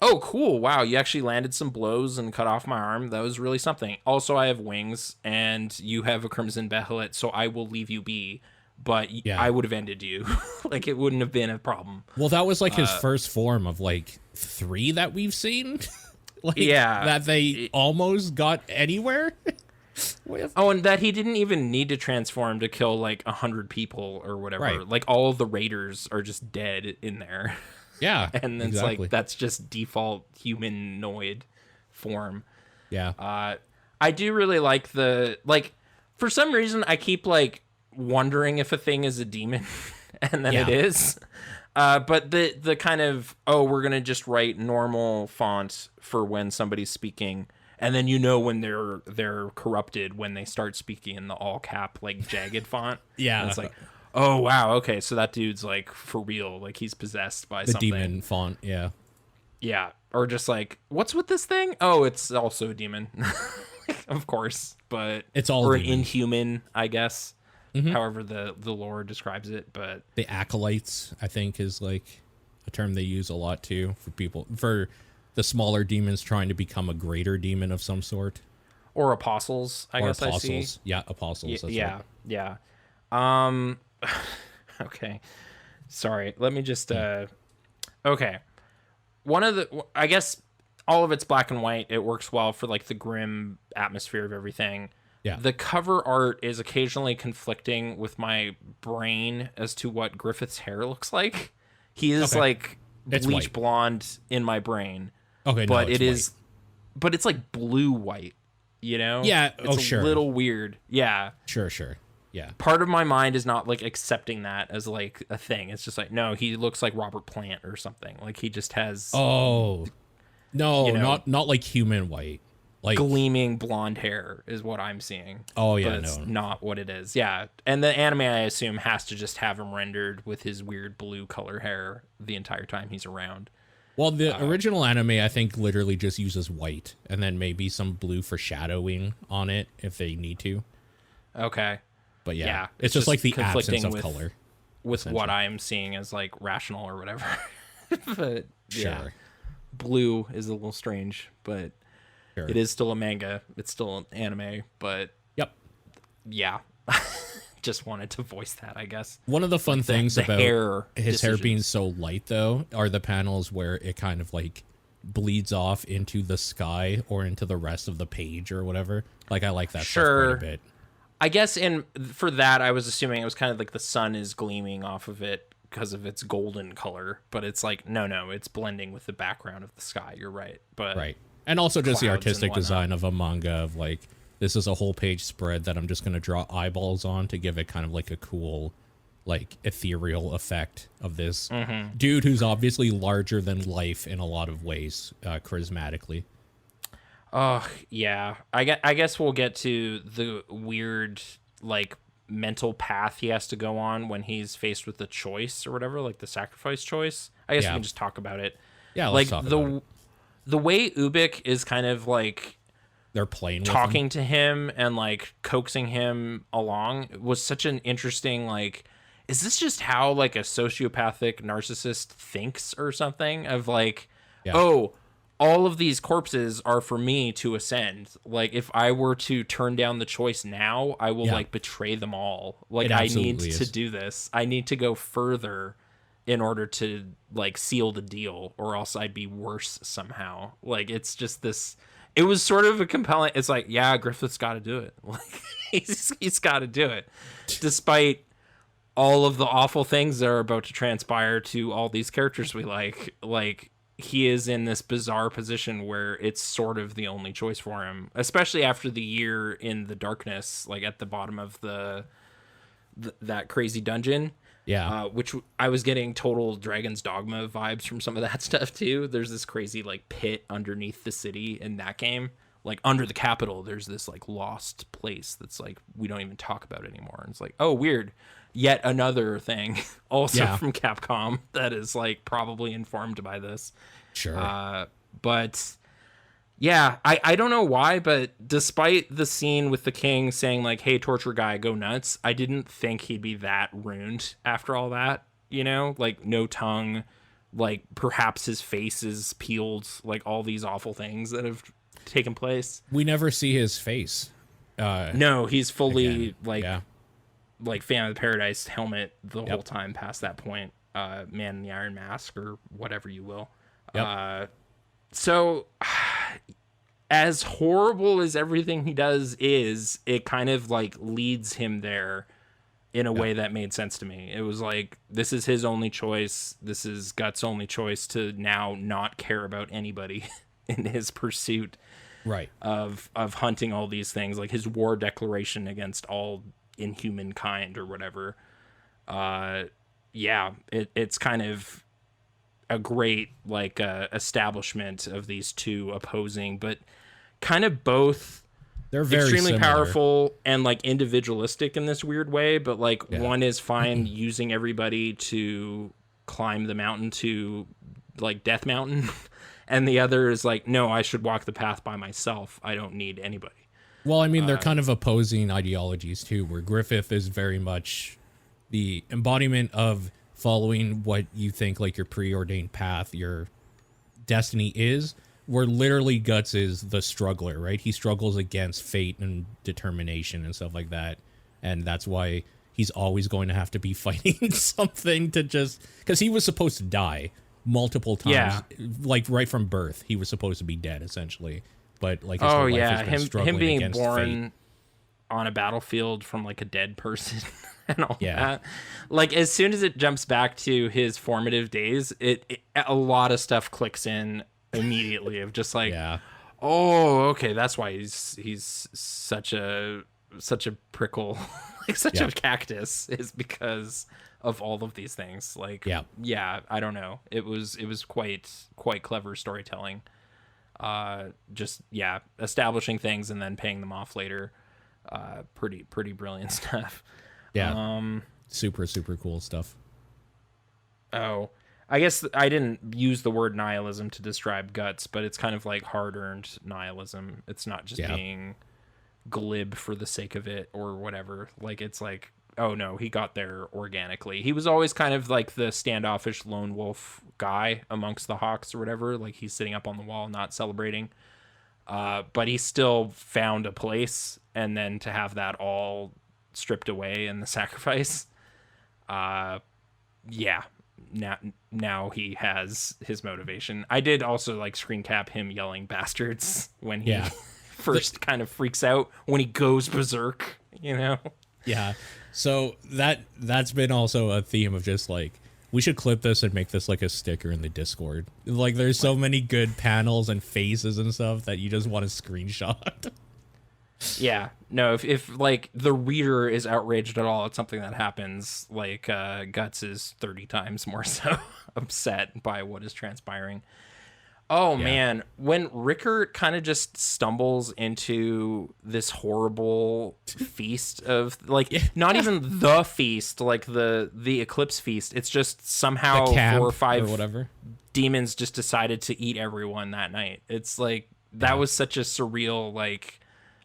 oh, cool, wow, you actually landed some blows and cut off my arm. That was really something. Also, I have wings and you have a Crimson Behelit, so I will leave you be, but I would have ended you. Like, it wouldn't have been a problem. Well, that was like his first form of like 3 that we've seen. Like, that they almost got anywhere with. Oh, and that he didn't even need to transform to kill like 100 people or whatever. Right. Like, all of the raiders are just dead in there. Yeah, and it's like, that's just default humanoid form. Yeah. I do really like for some reason I keep like wondering if a thing is a demon, and then it is. But the kind of, oh, we're going to just write normal font for when somebody's speaking, and then when they're corrupted when they start speaking in the all cap like jagged font. And it's like, oh wow, okay, so that dude's like for real, like he's possessed by something. The demon font, yeah, or just like, what's with this thing? Oh, it's also a demon. Of course, but it's all or an inhuman, I guess. However the lore describes it, but the acolytes, I think, is like a term they use a lot too for the smaller demons trying to become a greater demon of some sort, or apostles. I guess apostles. I see. Yeah, apostles. Yeah. Okay, sorry. Let me just. Okay, one of the. I guess all of it's black and white. It works well for like the grim atmosphere of everything. Yeah. The cover art is occasionally conflicting with my brain as to what Griffith's hair looks like. He is like bleach blonde in my brain. Okay, but no, but it's like blue white, Yeah. It's a little weird. Yeah. Sure. Yeah. Part of my mind is not like accepting that as like a thing. It's just like, no, he looks like Robert Plant or something. Like he just has. Oh, no, not like human white. Like gleaming blonde hair is what I'm seeing. Oh yeah, but it's not what it is. Yeah, and the anime, I assume, has to just have him rendered with his weird blue color hair the entire time he's around. Well, the original anime, I think, literally just uses white and then maybe some blue for shadowing on it if they need to. Okay, but yeah, it's just like the absence of color with what I'm seeing as like rational or whatever. But sure, blue is a little strange, but. Sure. It is still a manga. It's still an anime, but yeah. Just wanted to voice that, I guess. One of the fun things about his hair being decisions. so light, though, are the panels where it kind of like bleeds off into the sky or into the rest of the page or whatever. Like I like that stuff quite a bit. I guess for that, I was assuming it was kind of like the sun is gleaming off of it because of its golden color, but it's like no, it's blending with the background of the sky. You're right, but right. And also just the artistic design of a manga of like, this is a whole page spread that I'm just going to draw eyeballs on to give it kind of like a cool, like ethereal effect of this dude who's obviously larger than life in a lot of ways, charismatically. Oh, yeah. I guess we'll get to the weird, like, mental path he has to go on when he's faced with the choice or whatever, like the sacrifice choice. I guess we Yeah. can just talk about it. Yeah, let's Like talk about it. the way Ubik is kind of like They're playing with him. talking to him and like coaxing him along was such an interesting, like, is this just how like a sociopathic narcissist thinks or something, of like, Yeah. oh, all of these corpses are for me to ascend. Like, if I were to turn down the choice now, I will like betray them all. Like, It I need absolutely to is. do this. I need to go further in order to like seal the deal, or else I'd be worse somehow. Like, it's just this, it was sort of a compelling, it's like, yeah, Griffith's got to do it. Like, he's got to do it, despite all of the awful things that are about to transpire to all these characters we like, he is in this bizarre position where it's sort of the only choice for him, especially after the year in the darkness, like at the bottom of that crazy dungeon. Yeah. Which I was getting total Dragon's Dogma vibes from some of that stuff too. There's this crazy like pit underneath the city in that game. Like under the capital, there's this like lost place that's like, we don't even talk about anymore. And it's like, oh, weird. Yet another thing also from Capcom that is like probably informed by this. Sure. But yeah, I don't know why, but despite the scene with the king saying like, hey, torture guy, go nuts, I didn't think he'd be that ruined after all that, you know, like no tongue, like perhaps his face is peeled, like all these awful things that have taken place. We never see his face. No, he's fully Again. like Yeah. like Phantom of the Paradise helmet the whole time past that point. Man in the Iron Mask or whatever you will. Yep. So as horrible as everything he does is, it kind of like leads him there in a way that made sense to me. It was like, this is his only choice. This is Guts' only choice to now not care about anybody in his pursuit Right. of hunting all these things, like his war declaration against all inhuman kind or whatever. It's kind of a great like establishment of these two opposing, but kind of both They're very extremely similar. powerful and like individualistic in this weird way. But like one is fine using everybody to climb the mountain to like Death Mountain, and the other is like, no, I should walk the path by myself. I don't need anybody. Well, I mean, they're kind of opposing ideologies too, where Griffith is very much the embodiment of following what you think like your preordained path, your destiny is, where literally Guts is the struggler, right? He struggles against fate and determination and stuff like that. And that's why he's always going to have to be fighting something to just, because he was supposed to die multiple times. Yeah. Like right from birth, he was supposed to be dead essentially. But like his whole life has been struggling him being against born fate. on a battlefield from like a dead person and all Yeah. that. Like as soon as it jumps back to his formative days, it a lot of stuff clicks in immediately of just like, Yeah. oh, okay, that's why he's such a prickle, like such a cactus, is because of all of these things. Like, yeah, I don't know. It was quite clever storytelling. Establishing things and then paying them off later. Pretty brilliant stuff. Yeah. Super cool stuff. Oh, I guess I didn't use the word nihilism to describe Guts, but it's kind of like hard-earned nihilism. It's not just being glib for the sake of it or whatever. Like, it's like, oh no, he got there organically. He was always kind of like the standoffish lone wolf guy amongst the Hawks or whatever. Like, he's sitting up on the wall, not celebrating. But he still found a place, and then to have that all stripped away in the sacrifice. Now he has his motivation. I did also like screen cap him yelling bastards when he first kind of freaks out, when he goes berserk, you know? Yeah. So that's been also a theme of just like, we should clip this and make this like a sticker in the Discord. Like, there's so many good panels and faces and stuff that you just want to screenshot. Yeah. No, if like the reader is outraged at all at something that happens, like Guts is 30 times more so upset by what is transpiring. Oh Yeah. man, when Ricker kind of just stumbles into this horrible feast of like not even the feast, like the eclipse feast. It's just somehow The camp 4 or 5 or whatever. demons just decided to eat everyone that night. It's like that was such a surreal, like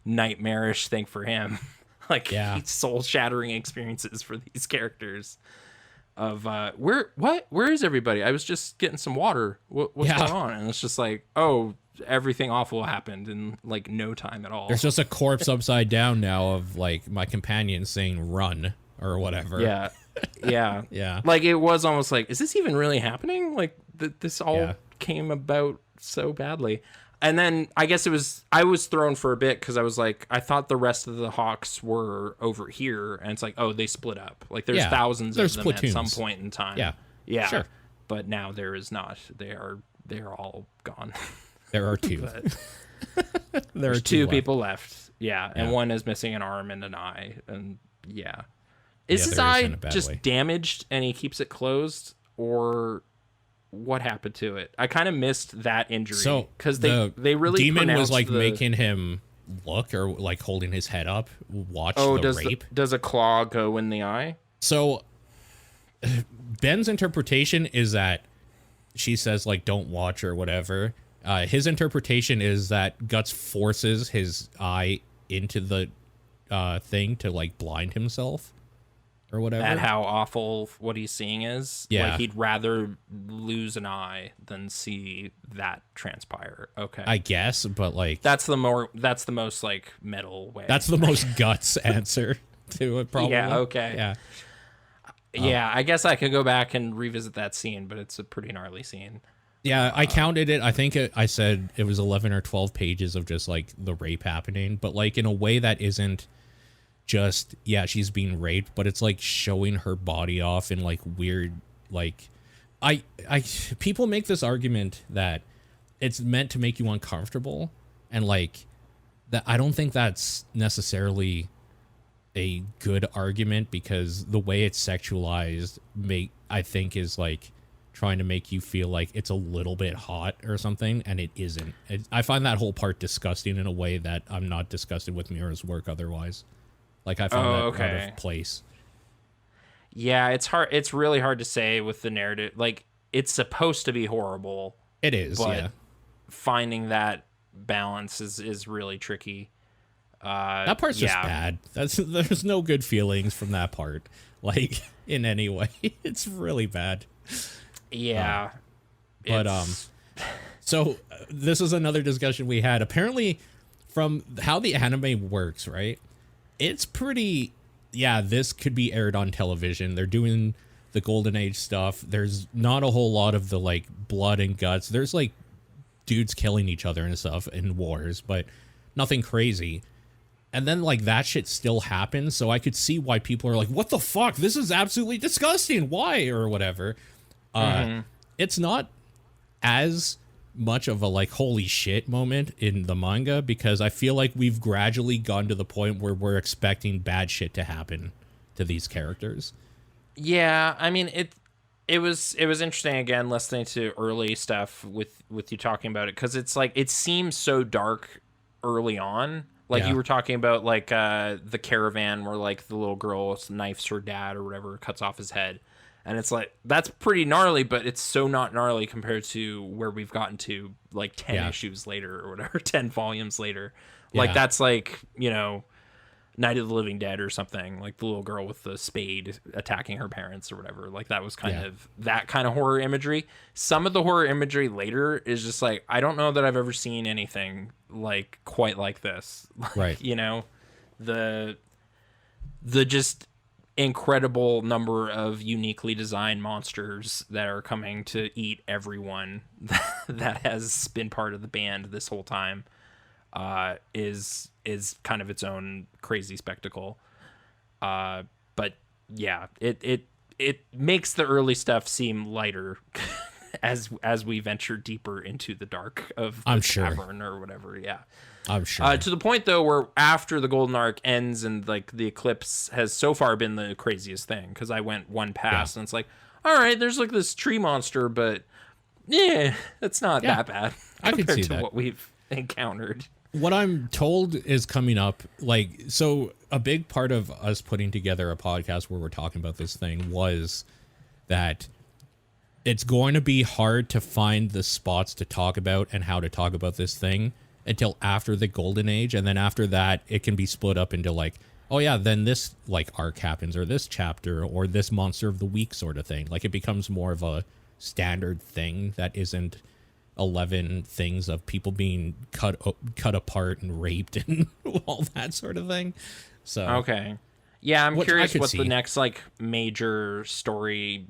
nightmarish thing for him. Like Yeah. soul shattering experiences for these characters. Of where is everybody? I was just getting some water. What's Yeah. going on? And it's just like, oh, everything awful happened in like no time at all. There's just a corpse upside down now of like my companion saying "run" or whatever. Yeah, yeah, Yeah. Like it was almost like, is this even really happening? Like this all came about so badly. And then I guess I was thrown for a bit because I was like, I thought the rest of the Hawks were over here, and it's like, oh, they split up. Like there's thousands of them platoons. at some point in time. Yeah. Yeah. Sure. But now there is not. They are all gone. There are 2. There's 2 left. people left. Yeah. And Yeah. one is missing an arm and an eye. And yeah. Is his other is eye in a bad just way. damaged and he keeps it closed, or what happened to it? I kind of missed that injury. So because they really demon was pronounced like the, making him look or like holding his head up, watch oh, the rape. does a claw go in the eye? So Ben's interpretation is that she says like don't watch or whatever. His interpretation is that Guts forces his eye into the thing to like blind himself or whatever. At how awful what he's seeing is. Yeah. Like he'd rather lose an eye than see that transpire. Okay. I guess, but like That's the most like metal way. that's the most Guts answer to it probably. Yeah, okay. Yeah. Yeah, I guess I could go back and revisit that scene, but it's a pretty gnarly scene. Yeah, I counted it. I think I said it was 11 or 12 pages of just like the rape happening, but like in a way that isn't just, yeah, she's being raped, but it's like showing her body off in like weird, like I people make this argument that it's meant to make you uncomfortable, and like that I don't think that's necessarily a good argument, because the way it's sexualized I think is like trying to make you feel like it's a little bit hot or something, and it isn't. I find that whole part disgusting in a way that I'm not disgusted with Muira's work otherwise. Like I found that out of place. Yeah, it's hard. It's really hard to say with the narrative. Like it's supposed to be horrible. It is, but yeah. finding that balance is really tricky. That part's just bad. There's no good feelings from that part, like in any way. It's really bad. Yeah. But so this is another discussion we had. Apparently, from how the anime works, right? It's pretty. Yeah, this could be aired on television. They're doing the Golden Age stuff. There's not a whole lot of the like blood and guts. There's like dudes killing each other and stuff in wars, but nothing crazy. And then like that shit still happens, so I could see why people are like, "What the fuck? This is absolutely disgusting. Why?" or whatever. It's not as much of a like holy shit moment in the manga, because I feel like we've gradually gone to the point where we're expecting bad shit to happen to these characters. Yeah, I mean it was interesting again listening to early stuff with you talking about it, because it's like it seems so dark early on. Like you were talking about like the caravan where like the little girl knifes her dad or whatever, cuts off his head. And it's like, that's pretty gnarly, but it's so not gnarly compared to where we've gotten to like 10 issues later or whatever, 10 volumes later. Like that's like, you know, Night of the Living Dead or something, like the little girl with the spade attacking her parents or whatever. Like that was kind of that kind of horror imagery. Some of the horror imagery later is just like, I don't know that I've ever seen anything like quite like this. Right. You know, the just incredible number of uniquely designed monsters that are coming to eat everyone that has been part of the band this whole time is kind of its own crazy spectacle. But yeah, it makes the early stuff seem lighter as we venture deeper into the dark of the cavern or whatever. Yeah. I'm sure. To the point though where after the Golden Arc ends and like the eclipse has so far been the craziest thing, because I went one pass and it's like, all right, there's like this tree monster, but Yeah, it's not Yeah, that bad I could compared see to that. what we've encountered. What I'm told is coming up, like, so a big part of us putting together a podcast where we're talking about this thing was that it's going to be hard to find the spots to talk about and how to talk about this thing until after the golden age. And then after that, it can be split up into like, oh yeah, then this like arc happens or this chapter or this monster of the week sort of thing. Like it becomes more of a standard thing that isn't 11 things of people being cut apart and raped and all that sort of thing. So Okay. Yeah, I'm Which I curious could what the see. next like major story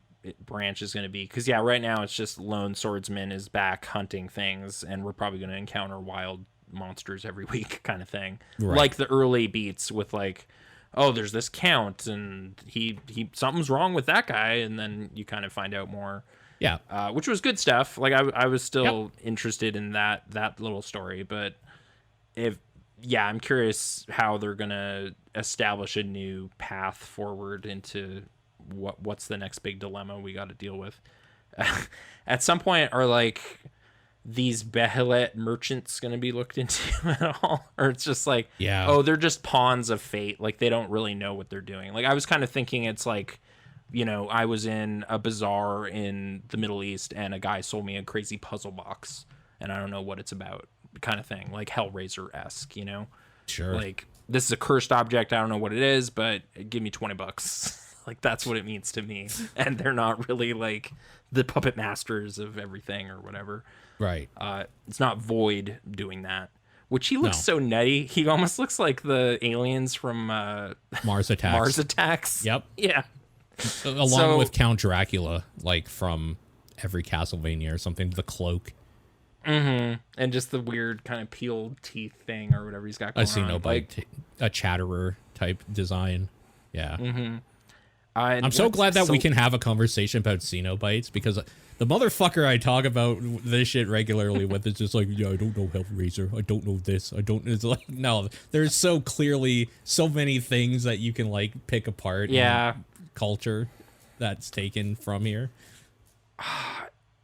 branch is going to be, because yeah, right now it's just lone swordsman is back hunting things, and we're probably going to encounter wild monsters every week kind of thing. Right. Like the early beats with like, oh, there's this count and he something's wrong with that guy, and then you kind of find out more. yeah, Which was good stuff. Like I was still Yep. interested in that little story, but if yeah, I'm curious how they're gonna establish a new path forward into what's the next big dilemma we got to deal with. At some point, are like these Behelit merchants going to be looked into at all, or it's just like, Yeah. oh, they're just pawns of fate, like they don't really know what they're doing. Like I was kind of thinking it's like, you know, I was in a bazaar in the Middle East and a guy sold me a crazy puzzle box and I don't know what it's about, kind of thing, like Hellraiser-esque, you know? sure. Like, this is a cursed object, I don't know what it is, but give me $20. Like, that's what it means to me. And they're not really like the puppet masters of everything or whatever. Right. It's not Void doing that, which he looks No. so nutty. He almost looks like the aliens from Mars Attacks. Mars Attacks. Yep. Yeah. Along So- with Count Dracula, like from every Castlevania or something, the cloak. And just the weird kind of peeled teeth thing or whatever he's got going I see on. no bite. A chatterer type design. Yeah. I'm so glad that we can have a conversation about Xenobites, because the motherfucker I talk about this shit regularly with is just like, yeah, I don't know Hellraiser. I don't know this. I don't. It's like, no, there's so clearly so many things that you can like pick apart. Yeah. in culture that's taken from here.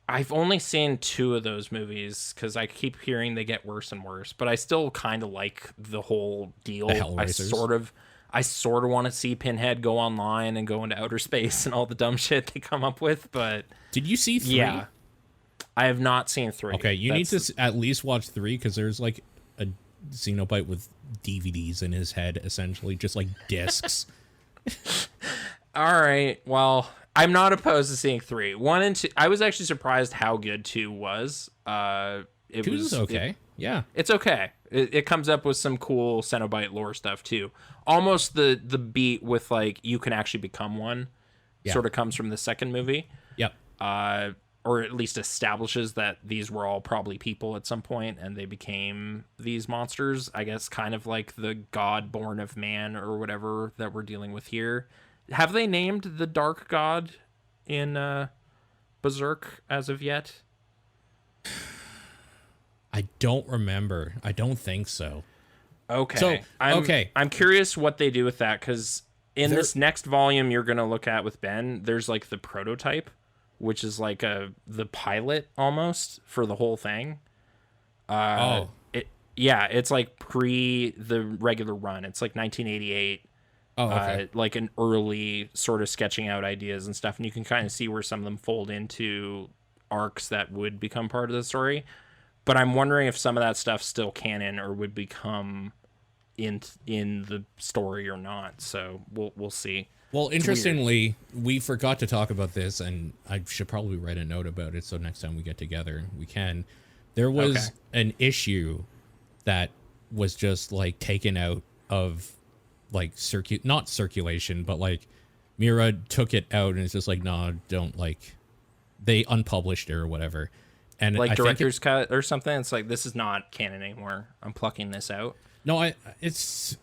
I've only seen 2 of those movies because I keep hearing they get worse and worse, but I still kind of like the whole deal. The Hellraisers. I sort of want to see Pinhead go online and go into outer space and all the dumb shit they come up with, but Did you see 3? yeah, I have not seen 3. Okay, you need to at least watch 3, because there's like a Xenobite with DVDs in his head, essentially, just like discs. All right, well, I'm not opposed to seeing 3. 1 and 2. I was actually surprised how good 2 was. It 2 was is okay. Yeah. It's okay. It comes up with some cool Cenobite lore stuff too. Almost the beat with like you can actually become one, Yeah. sort of comes from the second movie, Yep. or at least establishes that these were all probably people at some point and they became these monsters. I guess kind of like the god born of man or whatever that we're dealing with here. Have they named the dark god in Berserk as of yet? I don't remember. I don't think so. Okay. So, okay. I'm curious what they do with that, because in this next volume you're going to look at with Ben, there's like the prototype, which is like the pilot almost for the whole thing. It's like pre the regular run. It's like 1988. Oh, okay. Like an early sort of sketching out ideas and stuff, and you can kind of see where some of them fold into arcs that would become part of the story. But I'm wondering if some of that stuff's still canon or would become in the story or not. So we'll see. Well, interestingly, we forgot to talk about this, and I should probably write a note about it so next time we get together we can. There was an issue that was just like taken out of like not circulation, but like Muira took it out and it's just like, no, don't, like, they unpublished it or whatever. And Like I think director's cut or something. It's like, this is not canon anymore. I'm plucking this out. No, it's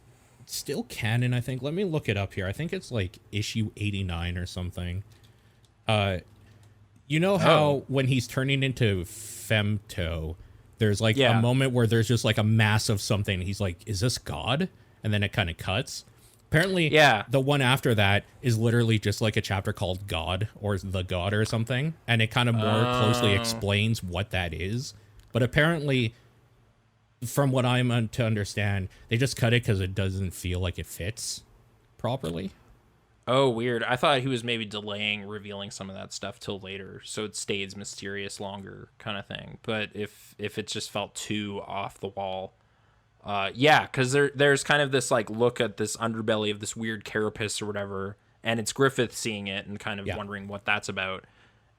still canon, I think. Let me look it up here. I think it's like issue 89 or something. You know how when he's turning into Femto, there's like a moment where there's just like a mass of something. He's like, is this God? And then it kind of cuts. Apparently, Yeah. the one after that is literally just like a chapter called God or the God or something, and it kind of more closely explains what that is. But apparently, from what I'm to understand, they just cut it because it doesn't feel like it fits properly. Oh, weird. I thought he was maybe delaying revealing some of that stuff till later, so it stays mysterious longer, kind of thing. But if it just felt too off the wall, yeah, because there's kind of this like look at this underbelly of this weird carapace or whatever, and it's Griffith seeing it and kind of wondering what that's about.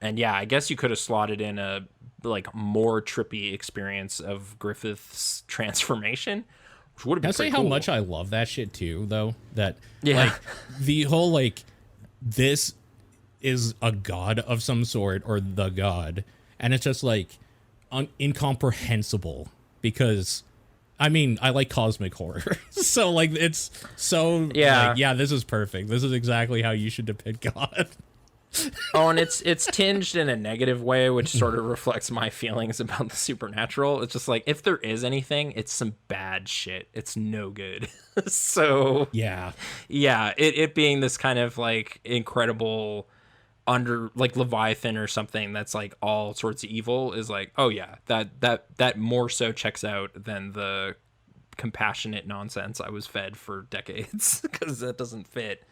And yeah, I guess you could have slotted in a like more trippy experience of Griffith's transformation, which would have Can been I say pretty how cool. much I love that shit too, though? That Yeah. like the whole like this is a god of some sort or the god, and it's just like incomprehensible because I mean I like cosmic horror, so like it's so like, yeah, this is perfect. This is exactly how you should depict God. Oh, and it's tinged in a negative way, which sort of reflects my feelings about the supernatural. It's just like if there is anything, it's some bad shit. It's no good. So Yeah, it being this kind of like incredible under like Leviathan or something that's like all sorts of evil is like, oh yeah, that more so checks out than the compassionate nonsense I was fed for decades because that doesn't fit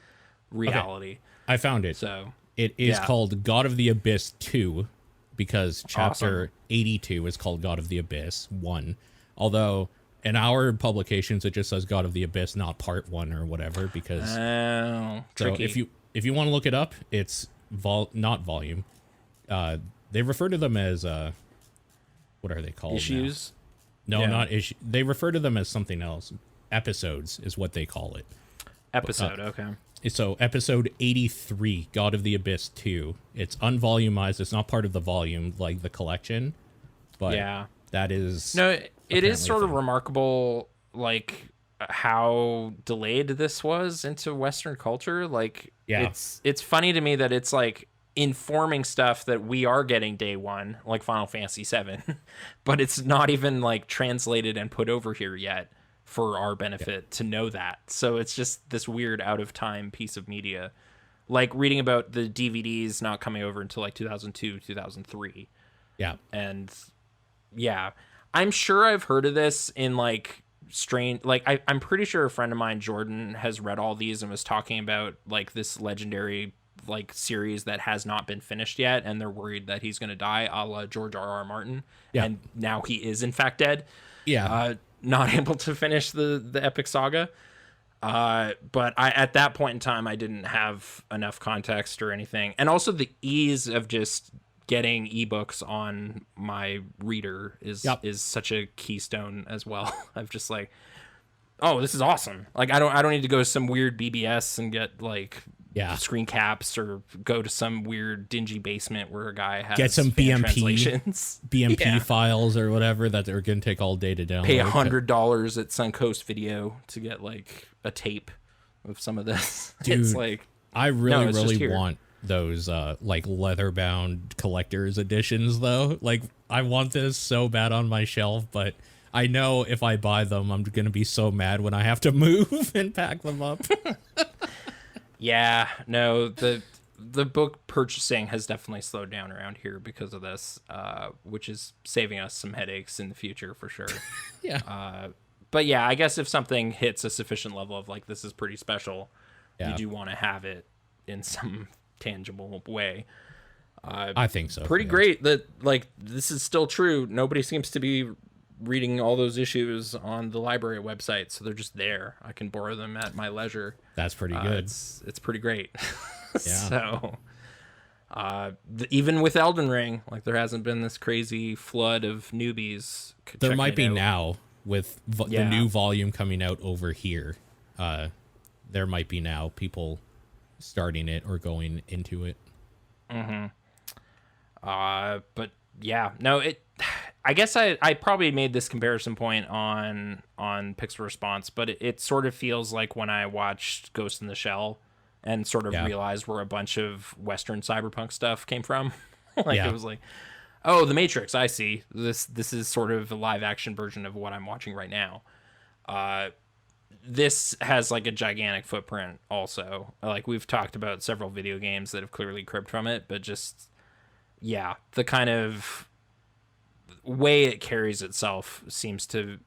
reality. okay. I found it. So it is called God of the Abyss 2 because chapter 82 is called God of the Abyss 1. Although in our publications it just says God of the Abyss, not part 1 or whatever, because tricky. So if you want to look it up, it's not volume. They refer to them as what are they called? Issues? Now? No, not issue. They refer to them as something else. Episodes is what they call it. Episode, okay. So episode 83, God of the Abyss 2. It's unvolumized. It's not part of the volume, like the collection. But yeah, that is... No, it is sort of thing. remarkable, like, how delayed this was into Western culture. Like, Yeah. it's funny to me that it's, like, informing stuff that we are getting day one, like Final Fantasy VII. But it's not even, like, translated and put over here yet for our benefit to know that. So it's just this weird out of time piece of media. Like reading about the DVDs not coming over until like 2002, 2003. Yeah. And yeah, I'm sure I've heard of this in like strange, like I'm pretty sure a friend of mine, Jordan, has read all these and was talking about like this legendary like series that has not been finished yet. And they're worried that he's going to die, a la George R.R. Martin. Yeah. And now he is in fact dead. Yeah. Not able to finish the epic saga. But at that point in time, I didn't have enough context or anything. And also the ease of just getting ebooks on my reader is such a keystone as well. I'm just like, oh, this is awesome. Like I don't need to go to some weird BBS and get like screen caps or go to some weird dingy basement where a guy has get some BMP translations. BMP files or whatever that are going to take all day to download. Pay $100 at Suncoast Video to get like a tape of some of this. Dude, it's like I really want those like leather bound collector's editions though. Like I want this so bad on my shelf, but I know if I buy them I'm gonna be so mad when I have to move and pack them up. Yeah, no, the book purchasing has definitely slowed down around here because of this, which is saving us some headaches in the future for sure. Yeah. But yeah, I guess if something hits a sufficient level of like this is pretty special, you do want to have it in some tangible way. I think so. Pretty great that like this is still true. Nobody seems to be reading all those issues on the library website, so they're just there. I can borrow them at my leisure. That's pretty good. It's pretty great. Yeah. So even with Elden Ring, like there hasn't been this crazy flood of newbies. There might be now with the new volume coming out over here. There might be now people starting it or going into it. But yeah, no, I guess I probably made this comparison point on Pixel Response, but it sort of feels like when I watched Ghost in the Shell and sort of realized where a bunch of Western cyberpunk stuff came from. It was like, oh, The Matrix, I see. This is sort of a live action version of what I'm watching right now. this has like a gigantic footprint also. Like we've talked about several video games that have clearly cribbed from it, but just yeah, the kind of way it carries itself seems to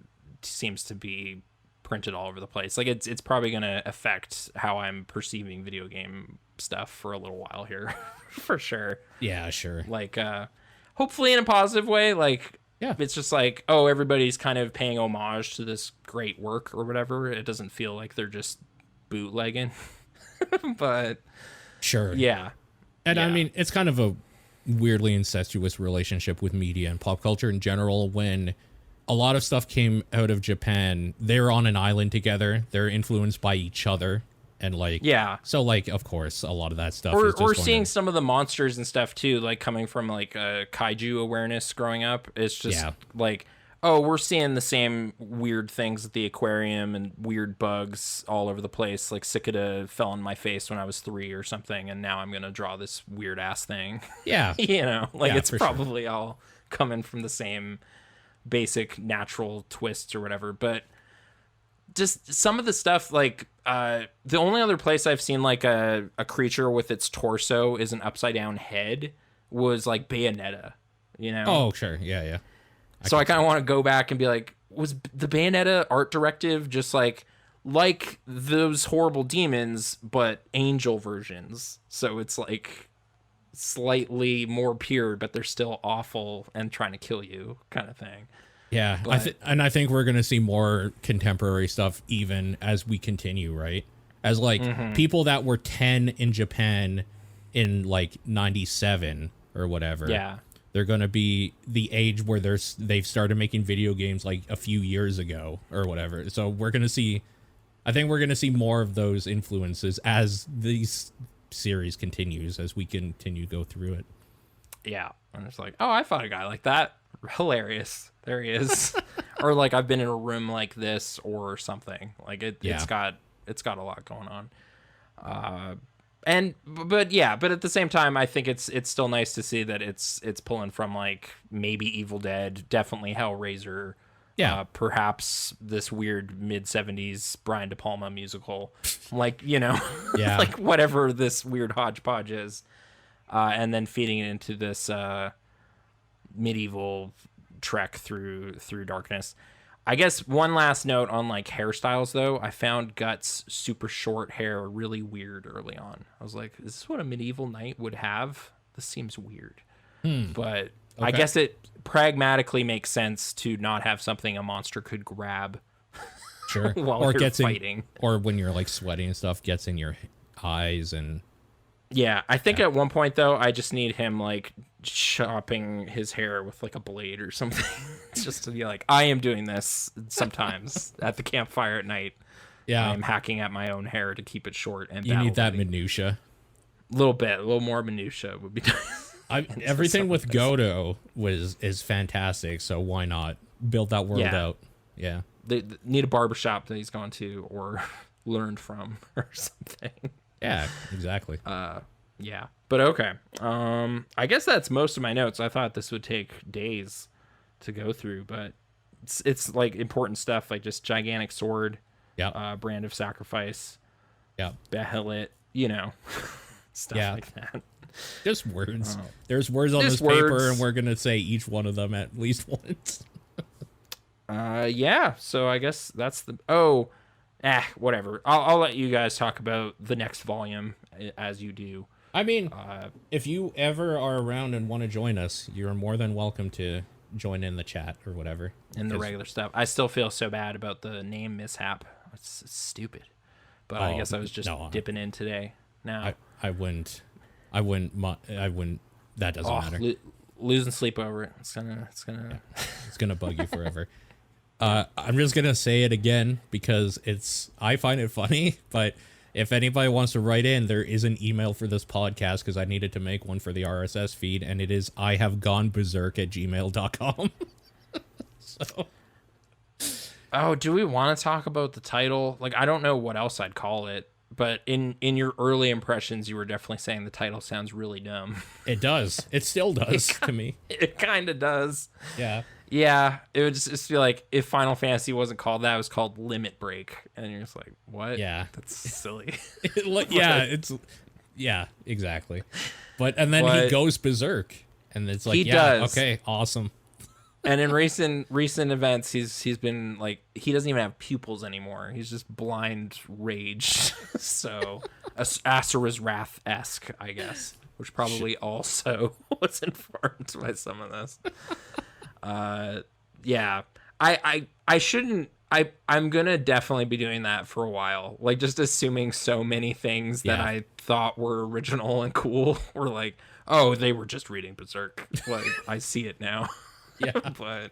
be printed all over the place. Like it's probably going to affect how I'm perceiving video game stuff for a little while here for sure. Yeah, sure. Like hopefully in a positive way. Like yeah, it's just like, oh, everybody's kind of paying homage to this great work or whatever. It doesn't feel like they're just bootlegging. But sure. Yeah. And yeah. I mean, it's kind of a weirdly incestuous relationship with media and pop culture in general. When a lot of stuff came out of Japan, they're on an island together. They're influenced by each other. And like, yeah. So like, of course, a lot of that stuff. Or seeing some of the monsters and stuff too, like coming from like kaiju awareness growing up. It's just like, oh, we're seeing the same weird things at the aquarium and weird bugs all over the place. Like cicada fell on my face when I was 3 or something, and now I'm gonna draw this weird ass thing. Yeah, you know, like yeah, it's probably all coming from the same basic natural twists or whatever. But just some of the stuff, like the only other place I've seen like a creature with its torso is an upside down head was like Bayonetta, you know? Oh, sure. Yeah. So I kind of want to go back and be like, was the Bayonetta art directive just like those horrible demons, but angel versions? So it's like slightly more pure, but they're still awful and trying to kill you kind of thing. Yeah, But, I think we're going to see more contemporary stuff even as we continue, right? As like people that were 10 in Japan in like 97 or whatever. Yeah. They're going to be the age where they've started making video games like a few years ago or whatever. So we're going to see, I think we're going to see more of those influences as these series continues, as we continue to go through it. Yeah. And it's like, oh, I fought a guy like that. Hilarious. There he is. Or like I've been in a room like this or something. Like it's got a lot going on. But at the same time, I think it's still nice to see that it's pulling from like maybe Evil Dead, definitely Hellraiser, perhaps this weird mid-70s Brian De Palma musical, like, you know, like whatever this weird hodgepodge is, and then feeding it into this medieval trek through darkness. I guess one last note on like hairstyles though. I found Guts' super short hair really weird early on. I was like, is this what a medieval knight would have? This seems weird. But I guess it pragmatically makes sense to not have something a monster could grab. Sure. While you're fighting. Or when you're like sweating and stuff, gets in your eyes and... Yeah, I think at one point though, I just need him like chopping his hair with like a blade or something, just to be like, I am doing this sometimes at the campfire at night. Yeah, I'm hacking at my own hair to keep it short. And you need that minutia. A little more minutia would be nice. Everything with Godo is fantastic, so why not build that world out? Yeah, they need a barbershop that he's gone to or learned from or something. Yeah, exactly. Yeah, but okay. I guess that's most of my notes. I thought this would take days to go through, but it's like important stuff, like just gigantic sword, brand of sacrifice, Bahamut, you know, stuff like that. Just words. There's words on this paper, and we're gonna say each one of them at least once. Yeah. So I guess that's whatever. I'll let you guys talk about the next volume as you do. I mean, if you ever are around and want to join us, you're more than welcome to join in the chat or whatever. And the regular stuff. I still feel so bad about the name mishap. It's stupid. But I guess I was just dipping in today. Now I wouldn't. That doesn't matter. Losing sleep over it. It's gonna bug you forever. I'm just gonna say it again because I find it funny, but if anybody wants to write in, there is an email for this podcast because I needed to make one for the RSS feed, and it is ihavegoneberserk@gmail.com. So. Oh, do we want to talk about the title? Like, I don't know what else I'd call it, but in your early impressions, you were definitely saying the title sounds really dumb. It does. It still does to me. It kind of does. Yeah. Yeah, it would just feel like if Final Fantasy wasn't called that, it was called Limit Break, and you're just like, what? Yeah. That's silly. Yeah, exactly. And then he But goes berserk, and it's like, he yeah, does. okay, awesome. And in recent events, he's been like, he doesn't even have pupils anymore. He's just blind rage. So Asura's Wrath-esque, I guess, which probably also was informed by some of this. Yeah, I shouldn't. I'm gonna definitely be doing that for a while. Like, just assuming so many things that I thought were original and cool were like, oh, they were just reading Berserk. Like, I see it now. Yeah. But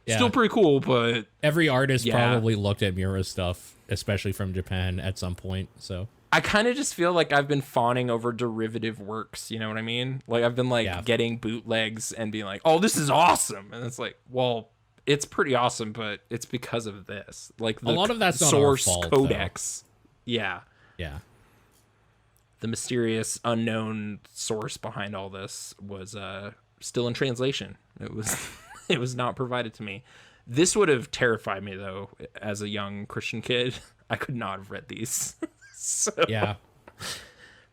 still pretty cool. But every artist probably looked at Muira stuff, especially from Japan, at some point. So I kind of just feel like I've been fawning over derivative works. You know what I mean? Like, I've been like getting bootlegs and being like, oh, this is awesome. And it's like, well, it's pretty awesome, but it's because of this. Like, the a lot of that's not source our fault, codex. Though. Yeah. The mysterious unknown source behind all this was still in translation. It was not provided to me. This would have terrified me, though, as a young Christian kid. I could not have read these. So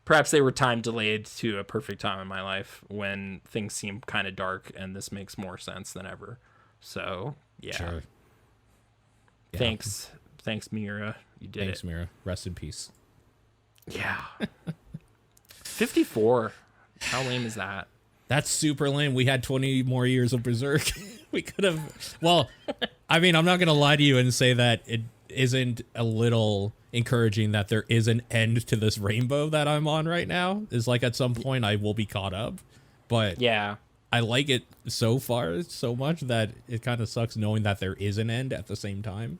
perhaps they were time delayed to a perfect time in my life when things seem kind of dark, and this makes more sense than ever. So Sure. Yeah. Thanks, Muira. You did Thanks, it. Muira. Rest in peace. Yeah. 54. How lame is that? That's super lame. We had 20 more years of Berserk. We could have. Well, I mean, I'm not going to lie to you and say that it isn't a little encouraging that there is an end to this rainbow that I'm on right now. Is like at some point I will be caught up. But yeah, I like it so far so much that it kind of sucks knowing that there is an end at the same time.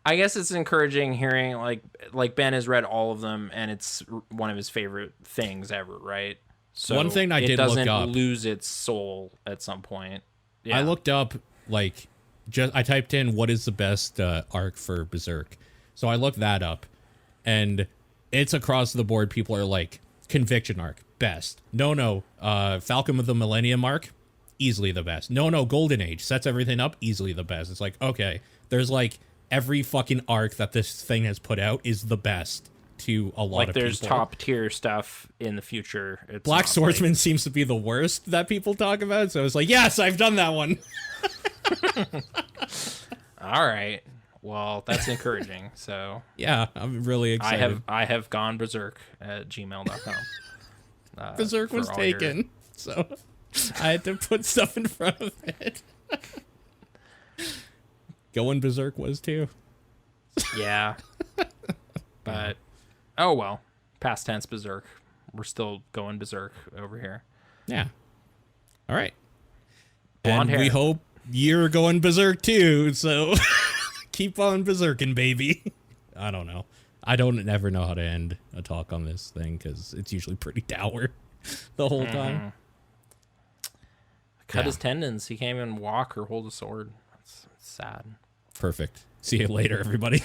I guess it's encouraging hearing like Ben has read all of them and it's one of his favorite things ever, right? So one thing I did look up, it doesn't lose its soul at some point. Yeah. I looked up I typed in what is the best arc for Berserk. So I looked that up, and it's across the board. People are like, Conviction arc, best. No, Falcon of the Millennium arc, easily the best. No, Golden Age, sets everything up, easily the best. It's like, okay, there's like every fucking arc that this thing has put out is the best to a lot of people. There's top tier stuff in the future. It's Black Swordsman seems to be the worst that people talk about, so it's like, yes, I've done that one. All right. Well, that's encouraging. So yeah, I'm really excited. I have gone berserk at gmail.com. Berserk was taken, so I had to put stuff in front of it. Goin Berserk was too. Yeah. But oh well. Past tense berserk. We're still going berserk over here. Yeah. All right. Blonde hair. We hope you're going berserk too, so keep on berserking, baby. I don't know. I don't ever know how to end a talk on this thing because it's usually pretty dour the whole time. Cut his tendons. He can't even walk or hold a sword. That's sad. Perfect. See you later, everybody.